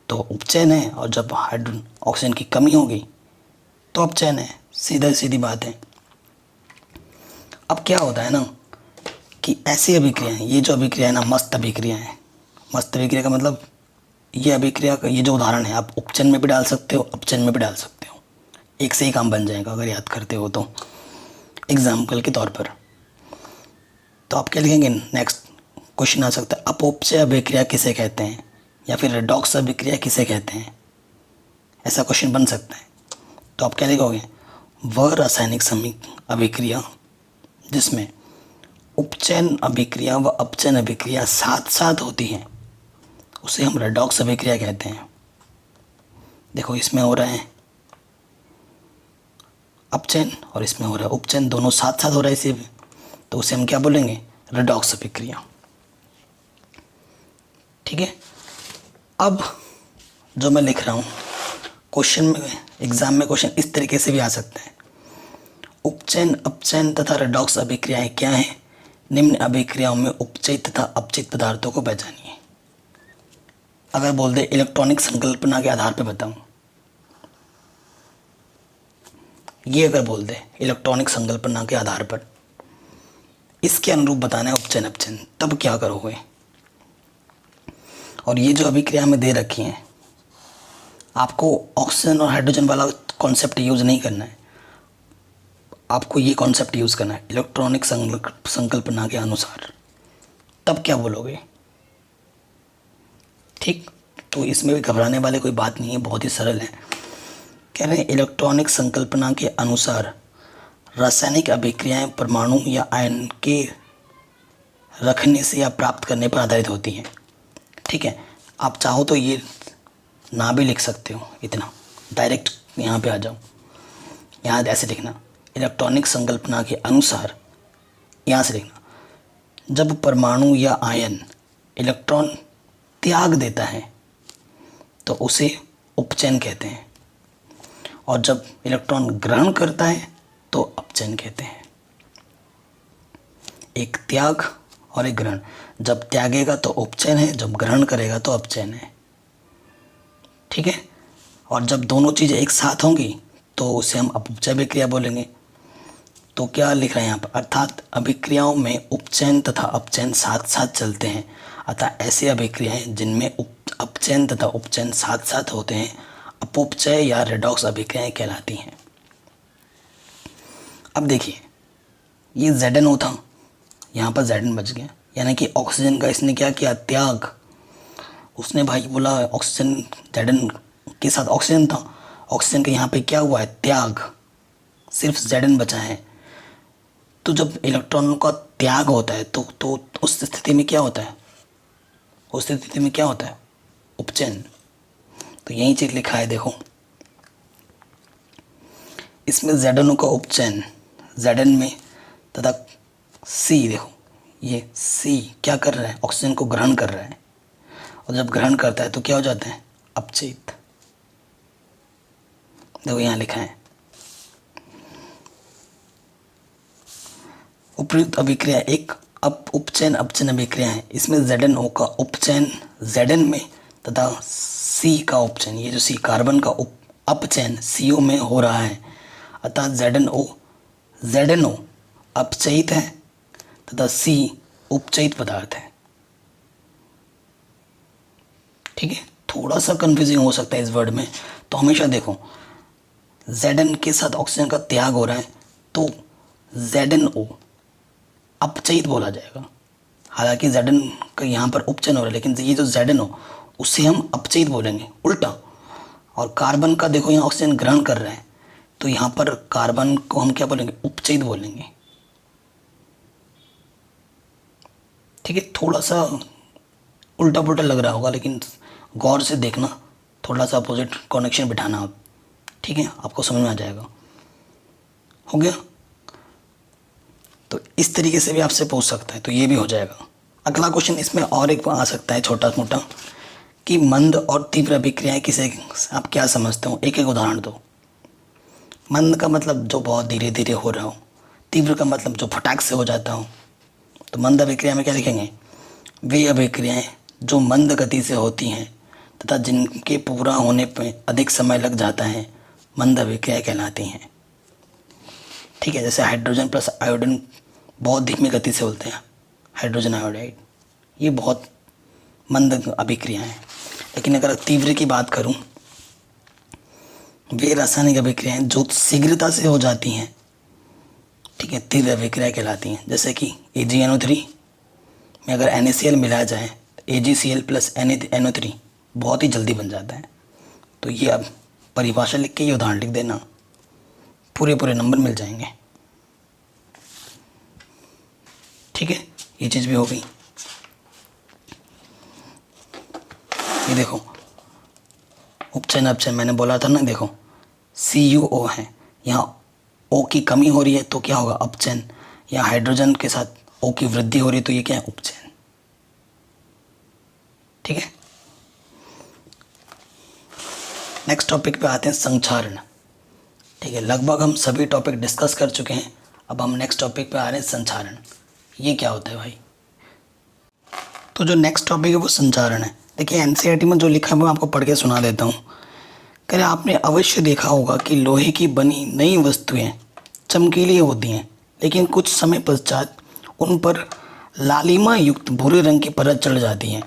तो उपचयन है, और जब ऑक्सीजन की कमी होगी तो अपचयन है। सीधी बात है। अब क्या होता है ना कि ऐसी अभिक्रियाएं, ये जो अभिक्रिया है ना, मस्त अभिक्रिया है। मस्त अभिक्रिया का मतलब ये अभिक्रिया का ये जो उदाहरण है, आप उपचयन में भी डाल सकते हो, अपचयन में भी डाल सकते हो, एक से ही काम बन जाएगा अगर याद करते हो तो। एग्जाम्पल के तौर पर तो आप क्या लिखेंगे, नेक्स्ट क्वेश्चन आ सकता है, अपोपचय अभिक्रिया किसे कहते हैं, या फिर रेडॉक्स अभिक्रिया किसे कहते हैं, ऐसा क्वेश्चन बन सकता है। तो आप क्या लिखोगे, वह रासायनिक अभिक्रिया जिसमें उपचयन अभिक्रिया व अपचयन अभिक्रिया साथ साथ होती हैं उसे हम रेडॉक्स अभिक्रिया कहते हैं। देखो, इसमें हो रहा है अपचयन और इसमें हो रहा है उपचयन, दोनों साथ साथ हो रहा है इसी में, तो उसे हम क्या बोलेंगे, रेडॉक्स अभिक्रिया। ठीक है। अब जो मैं लिख रहा हूँ क्वेश्चन में, एग्जाम में क्वेश्चन इस तरीके से भी आ सकते हैं, उपचयन अपचयन तथा रेडॉक्स अभिक्रियाएं क्या हैं, निम्न अभिक्रियाओं में उपचयित तथा अपचयित पदार्थों को पहचानिए। अगर बोल दे इलेक्ट्रॉनिक संकल्पना के आधार पर बताऊं, ये अगर बोल दे इलेक्ट्रॉनिक संकल्पना के आधार पर इसके अनुरूप बताना है उपचयन अपचयन, तब क्या करोगे। और ये जो अभिक्रिया में दे रखी हैं, आपको ऑक्सीजन और हाइड्रोजन वाला कॉन्सेप्ट यूज़ नहीं करना है, आपको ये कॉन्सेप्ट यूज़ करना है इलेक्ट्रॉनिक संकल्पना के अनुसार, तब क्या बोलोगे। ठीक, तो इसमें भी घबराने वाले कोई बात नहीं है, बहुत ही सरल है। कह रहे हैं इलेक्ट्रॉनिक संकल्पना के अनुसार रासायनिक अभिक्रियाएं परमाणु या आयन के रखने से या प्राप्त करने पर आधारित होती हैं। ठीक है, आप चाहो तो ये ना भी लिख सकते हो, इतना डायरेक्ट यहाँ पे आ जाओ, यहाँ ऐसे लिखना, इलेक्ट्रॉनिक संकल्पना के अनुसार, यहाँ से लिखना, जब परमाणु या आयन इलेक्ट्रॉन त्याग देता है तो उसे उपचयन कहते हैं, और जब इलेक्ट्रॉन ग्रहण करता है तो अपचयन कहते हैं। एक त्याग और एक ग्रहण, जब त्यागेगा तो उपचयन है, जब ग्रहण करेगा तो अपचयन है। ठीक है, और जब दोनों चीज़ें एक साथ होंगी तो उसे हम अपचय अभिक्रिया बोलेंगे। तो क्या लिख रहे हैं यहाँ पर, अर्थात अभिक्रियाओं में उपचयन तथा अपचयन साथ साथ चलते हैं, अतः ऐसी अभिक्रियाएं जिनमें अपचयन तथा उपचयन साथ साथ होते हैं अपोपचय या रेडॉक्स अभिक्रियाएं कहलाती हैं। अब देखिए, ये ZNO था, यहाँ पर Zn बच गया, यानी कि ऑक्सीजन का इसने क्या किया, त्याग। उसने भाई बोला ऑक्सीजन, Zn के साथ ऑक्सीजन था, ऑक्सीजन का यहाँ पे क्या हुआ है, त्याग, सिर्फ Zn बचा है। तो जब इलेक्ट्रॉनों का त्याग होता है तो उस स्थिति में क्या होता है, उस स्थिति में क्या होता है, उपचयन। तो यही चीज़ लिखा है, देखो इसमें ZNO का उपचयन Zn में तथा C, देखो ये C क्या कर रहा है, ऑक्सीजन को ग्रहण कर रहा है, और जब ग्रहण करता है तो क्या हो जाता है, अपचयित। देखो यहाँ लिखा है, उपयुक्त अभिक्रिया एक उपचयन अपचयन अभिक्रिया है। इसमें ZNO का उपचयन Zn में तथा C का उपचयन, ये जो C कार्बन का अपचयन CO में हो रहा है, अतः ZNO अपचयित है तथा C उपचयित पदार्थ है। ठीक है, थोड़ा सा कंफ्यूजिंग हो सकता है इस वर्ड में, तो हमेशा देखो Zn के साथ ऑक्सीजन का त्याग हो रहा है तो ZNO अपचयित बोला जाएगा। हालांकि Zn का यहाँ पर उपचयन हो रहा है, लेकिन ये जो ZNO उसे हम अपचयित बोलेंगे, उल्टा। और कार्बन का देखो यहाँ ऑक्सीजन ग्रहण कर रहा है, तो यहाँ पर कार्बन को हम क्या बोलेंगे, उपचयित बोलेंगे। ठीक है, थोड़ा सा उल्टा पुल्टा लग रहा होगा, लेकिन गौर से देखना, थोड़ा सा अपोजिट कनेक्शन बिठाना आप, ठीक है, आपको समझ में आ जाएगा। हो गया, तो इस तरीके से भी आपसे पूछ सकता है, तो ये भी हो जाएगा। अगला क्वेश्चन इसमें और एक आ सकता है छोटा मोटा, कि मंद और तीव्र अभिक्रियाएं किसे, आप क्या समझते हो, एक एक उदाहरण दो। मंद का मतलब जो बहुत धीरे धीरे हो रहा हो, तीव्र का मतलब जो फटाक से हो जाता हो। तो मंद अभिक्रिया में क्या लिखेंगे, वे अभिक्रियाएं जो मंद गति से होती हैं तथा जिनके पूरा होने पर अधिक समय लग जाता है मंद अभिक्रियाएं कहलाती हैं। ठीक है, जैसे हाइड्रोजन प्लस आयोडीन बहुत धीमी गति से होते हैं, हाइड्रोजन आयोडाइड, ये बहुत मंद अभिक्रिया हैं। लेकिन अगर तीव्र की बात करूं, वे रासायनिक अभिक्रियाएं जो शीघ्रता से हो जाती हैं, ठीक है, तीव्र अभिक्रिया कहलाती हैं। जैसे कि AgNO3 में अगर NaCl मिलाया जाए तो AgCl प्लस NaNO3 बहुत ही जल्दी बन जाता है। तो ये अब परिभाषा लिख के ये उदाहरण लिख देना, पूरे नंबर मिल जाएंगे। ठीक है, ये चीज़ भी हो गई। ये देखो उपचयन अपचयन मैंने बोला था ना, देखो CuO है, यहाँ O की कमी हो रही है तो क्या होगा, अपचयन। या हाइड्रोजन के साथ O की वृद्धि हो रही है तो ये क्या है, उपचयन। ठीक है, नेक्स्ट टॉपिक पे आते हैं, संक्षारण। ठीक है, लगभग हम सभी टॉपिक डिस्कस कर चुके हैं, अब हम नेक्स्ट टॉपिक पे आ रहे हैं, संक्षारण। ये क्या होता है भाई? तो जो नेक्स्ट टॉपिक है वो संक्षारण है। देखिए NCERT में जो लिखा है वो आपको पढ़ के सुना देता हूँ। कह रहे आपने अवश्य देखा होगा कि लोहे की बनी नई वस्तुएं चमकीली होती हैं, लेकिन कुछ समय पश्चात उन पर लालिमा युक्त भूरे रंग की परत चढ़ जाती है।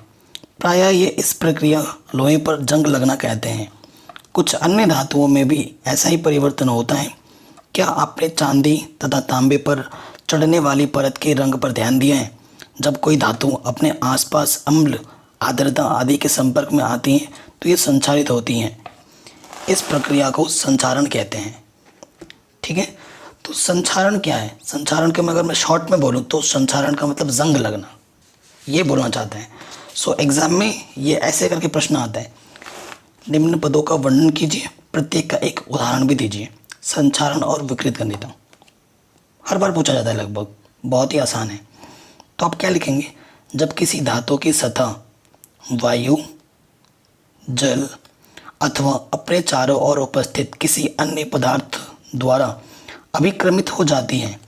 प्रायः ये इस प्रक्रिया लोहे पर जंग लगना कहते हैं। कुछ अन्य धातुओं में भी ऐसा ही परिवर्तन होता है। क्या आपने चांदी तथा तांबे पर चढ़ने वाली परत के रंग पर ध्यान दिया है? जब कोई धातु अपने आसपास अम्ल, आर्द्रता आदि के संपर्क में आती हैं तो ये संक्षारित होती हैं। इस प्रक्रिया को संक्षारण कहते हैं। ठीक है, तो संक्षारण क्या है? संक्षारण के अगर मैं शॉर्ट में बोलूँ तो संक्षारण का मतलब जंग लगना, ये बोलना चाहते हैं। सो एग्जाम में ये ऐसे करके प्रश्न आता है, निम्न पदों का वर्णन कीजिए, प्रत्येक का एक उदाहरण भी दीजिए। संक्षारण और विकृत गंधिता हर बार पूछा जाता है लगभग, बहुत ही आसान है। तो आप क्या लिखेंगे? जब किसी धातु की सतह वायु, जल अथवा अपने चारों ओर उपस्थित किसी अन्य पदार्थ द्वारा अभिक्रमित हो जाती है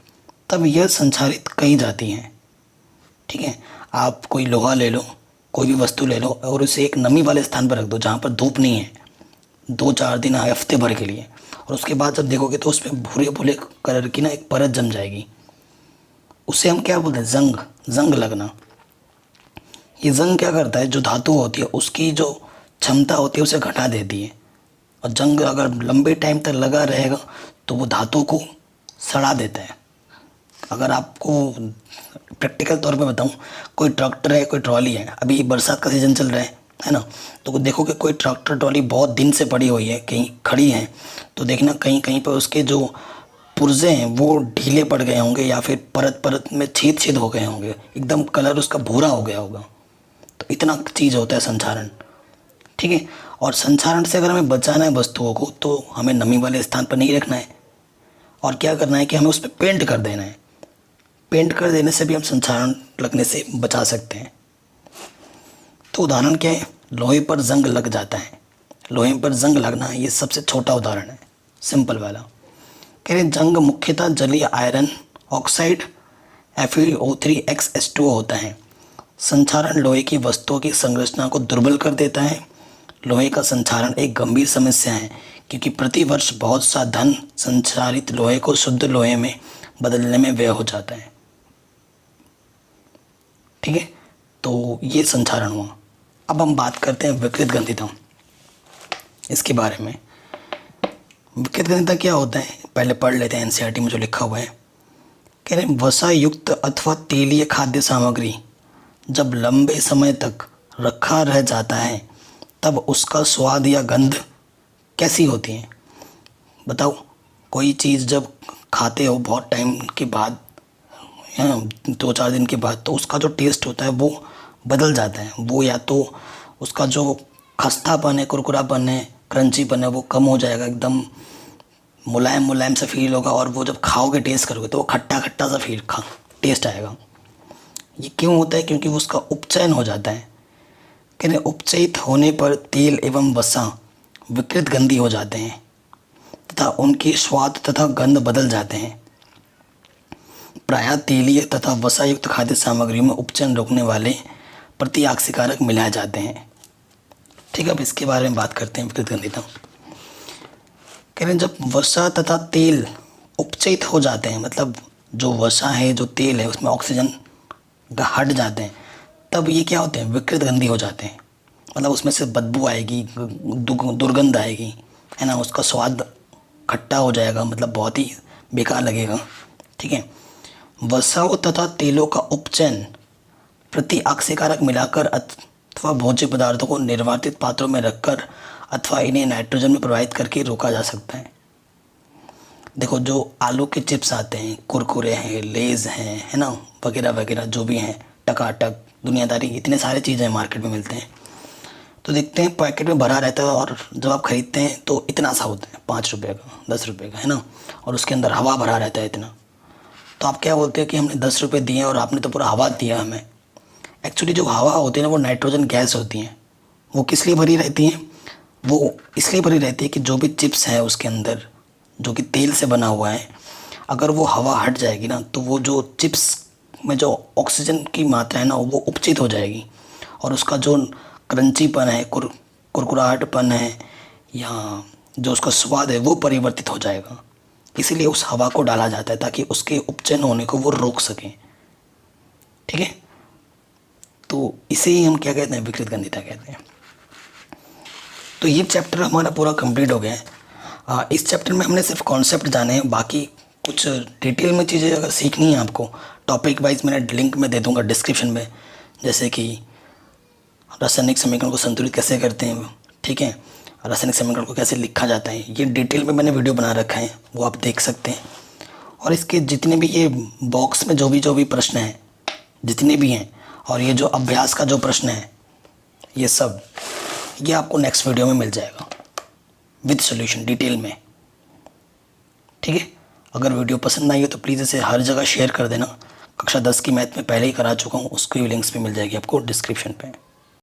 तब यह संक्षारित कही जाती है। ठीक है, आप कोई लोहा ले लो, कोई भी वस्तु ले लो और उसे एक नमी वाले स्थान पर रख दो जहाँ पर धूप नहीं है, 2-4 दिन, हफ्ते भर के लिए, और उसके बाद जब देखोगे तो उसमें भूरे भूरे कलर की ना एक परत जम जाएगी। उसे हम क्या बोलते हैं? जंग लगना। ये जंग क्या करता है, जो धातु होती है उसकी जो क्षमता होती है उसे घटा देती है, और जंग अगर लंबे टाइम तक लगा रहेगा तो वो धातु को सड़ा देता है। अगर आपको प्रैक्टिकल तौर पे बताऊं, कोई ट्रैक्टर है, कोई ट्रॉली है, अभी बरसात का सीज़न चल रहा है ना, तो देखोगे कोई ट्रैक्टर ट्रॉली बहुत दिन से पड़ी हुई है, कहीं खड़ी है, तो देखना कहीं कहीं पर उसके जो पुर्जे हैं वो ढीले पड़ गए होंगे या फिर परत में छेद हो गए होंगे, एकदम कलर उसका भूरा हो गया होगा। तो इतना चीज़ होता है संक्षारण। ठीक है, और संक्षारण से अगर हमें बचाना है वस्तुओं को तो हमें नमी वाले स्थान पर नहीं रखना है, और क्या करना है कि हमें उस पर पेंट कर देना है। पेंट कर देने से भी हम संक्षारण लगने से बचा सकते हैं। तो उदाहरण क्या है? लोहे पर जंग लग जाता है। लोहे पर जंग लगना ये सबसे छोटा उदाहरण है, सिंपल वाला। कह रहे जंग मुख्यतः जलीय आयरन ऑक्साइड FeO3X होता है। संक्षारण लोहे की वस्तुओं की संरचना को दुर्बल कर देता है। लोहे का संक्षारण एक गंभीर समस्या है क्योंकि प्रतिवर्ष बहुत सा धन संक्षारित लोहे को शुद्ध लोहे में बदलने में व्यय हो जाता है। ठीक है, तो ये संक्षारण हुआ। अब हम बात करते हैं विकृत गंधिता, इसके बारे में। विकृत गंधिता क्या होता है पहले पढ़ लेते हैं, NCERT में जो लिखा हुआ है। कह रहे वसा युक्त अथवा तेलीय खाद्य सामग्री जब लंबे समय तक रखा रह जाता है तब उसका स्वाद या गंध कैसी होती है? बताओ, कोई चीज़ जब खाते हो बहुत टाइम के बाद या 2-4 दिन के बाद, तो उसका जो टेस्ट होता है वो बदल जाता है। वो या तो उसका जो खस्तापन है, कुरकुरापन है, क्रंचीपन है वो कम हो जाएगा, एकदम मुलायम सा फील होगा, और वो जब खाओगे टेस्ट करोगे तो वो खट्टा खट्टा सा टेस्ट आएगा। ये क्यों होता है? क्योंकि उसका उपचयन हो जाता है। कहते उपचयित होने पर तेल एवं वसा विकृत गंधी हो जाते हैं तथा उनके स्वाद तथा गंध बदल जाते हैं। प्रायः तेलीय तथा वसायुक्त खाद्य सामग्री में उपचयन रोकने वाले प्रतिआक्सीकारक मिलाए जाते हैं। ठीक है, अब इसके बारे में बात करते हैं विकृत गंधिता। कह रहे हैं जब वसा तथा तेल उपचयित हो जाते हैं, मतलब जो वसा है, जो तेल है, उसमें ऑक्सीजन हट जाते हैं, तब ये क्या होते हैं, विकृत गंधी हो जाते हैं। मतलब उसमें से बदबू आएगी, दुर्गंध आएगी, है ना, उसका स्वाद खट्टा हो जाएगा, मतलब बहुत ही बेकार लगेगा। ठीक है, वसाओं तथा तेलों का उपचयन प्रति आक्सीकारक मिलाकर अथवा भोज्य पदार्थों को निर्वातित पात्रों में रखकर अथवा इन्हें नाइट्रोजन में प्रवाहित करके रोका जा सकता है। देखो, जो आलू के चिप्स आते हैं, कुरकुरे हैं, लेज़ हैं, है ना, वगैरह वगैरह जो भी हैं, टकाटक, दुनियादारी, इतने सारे चीज़ें मार्केट में मिलते हैं। तो देखते हैं पैकेट में भरा रहता है और जब आप ख़रीदते हैं तो इतना सा होता है, 5 रुपये का, 10 रुपये का, है ना, और उसके अंदर हवा भरा रहता है इतना। तो आप क्या बोलते हैं कि हमने 10 रुपये दिए और आपने तो पूरा हवा दिया हमें। एक्चुअली जो हवा होती है ना, वो नाइट्रोजन गैस होती हैं। वो किस लिए भरी रहती हैं? वो इसलिए भरी रहती है कि जो भी चिप्स है उसके अंदर, जो कि तेल से बना हुआ है, अगर वो हवा हट जाएगी ना, तो वो जो चिप्स में जो ऑक्सीजन की मात्रा है ना, वो उपचित हो जाएगी और उसका जो क्रंचीपन है, कुरकुराहटपन है, या जो उसका स्वाद है, वो परिवर्तित हो जाएगा। इसीलिए उस हवा को डाला जाता है ताकि उसके उपचयन होने को वो रोक सकें। ठीक है, तो इसे ही हम क्या कहते हैं, विकृत गंधिता कहते हैं। तो ये चैप्टर हमारा पूरा कंप्लीट हो गया है। इस चैप्टर में हमने सिर्फ कॉन्सेप्ट जाने हैं, बाकी कुछ डिटेल में चीज़ें अगर सीखनी है आपको, टॉपिक वाइज मैंने लिंक में दे दूंगा डिस्क्रिप्शन में, जैसे कि रासायनिक समीकरण को संतुलित कैसे करते हैं, ठीक है, रासायनिक समीकरण को कैसे लिखा जाता है, ये डिटेल में मैंने वीडियो बना रखा है, वो आप देख सकते हैं। और इसके जितने भी ये बॉक्स में जो भी प्रश्न हैं, जितने भी हैं, और ये जो अभ्यास का जो प्रश्न है, ये सब ये आपको नेक्स्ट वीडियो में मिल जाएगा विद सॉल्यूशन डिटेल में। ठीक है, अगर वीडियो पसंद आई हो तो प्लीज़ इसे हर जगह शेयर कर देना। कक्षा 10 की मैथ में पहले ही करा चुका हूँ, उसकी लिंक्स भी मिल जाएगी आपको डिस्क्रिप्शन पे।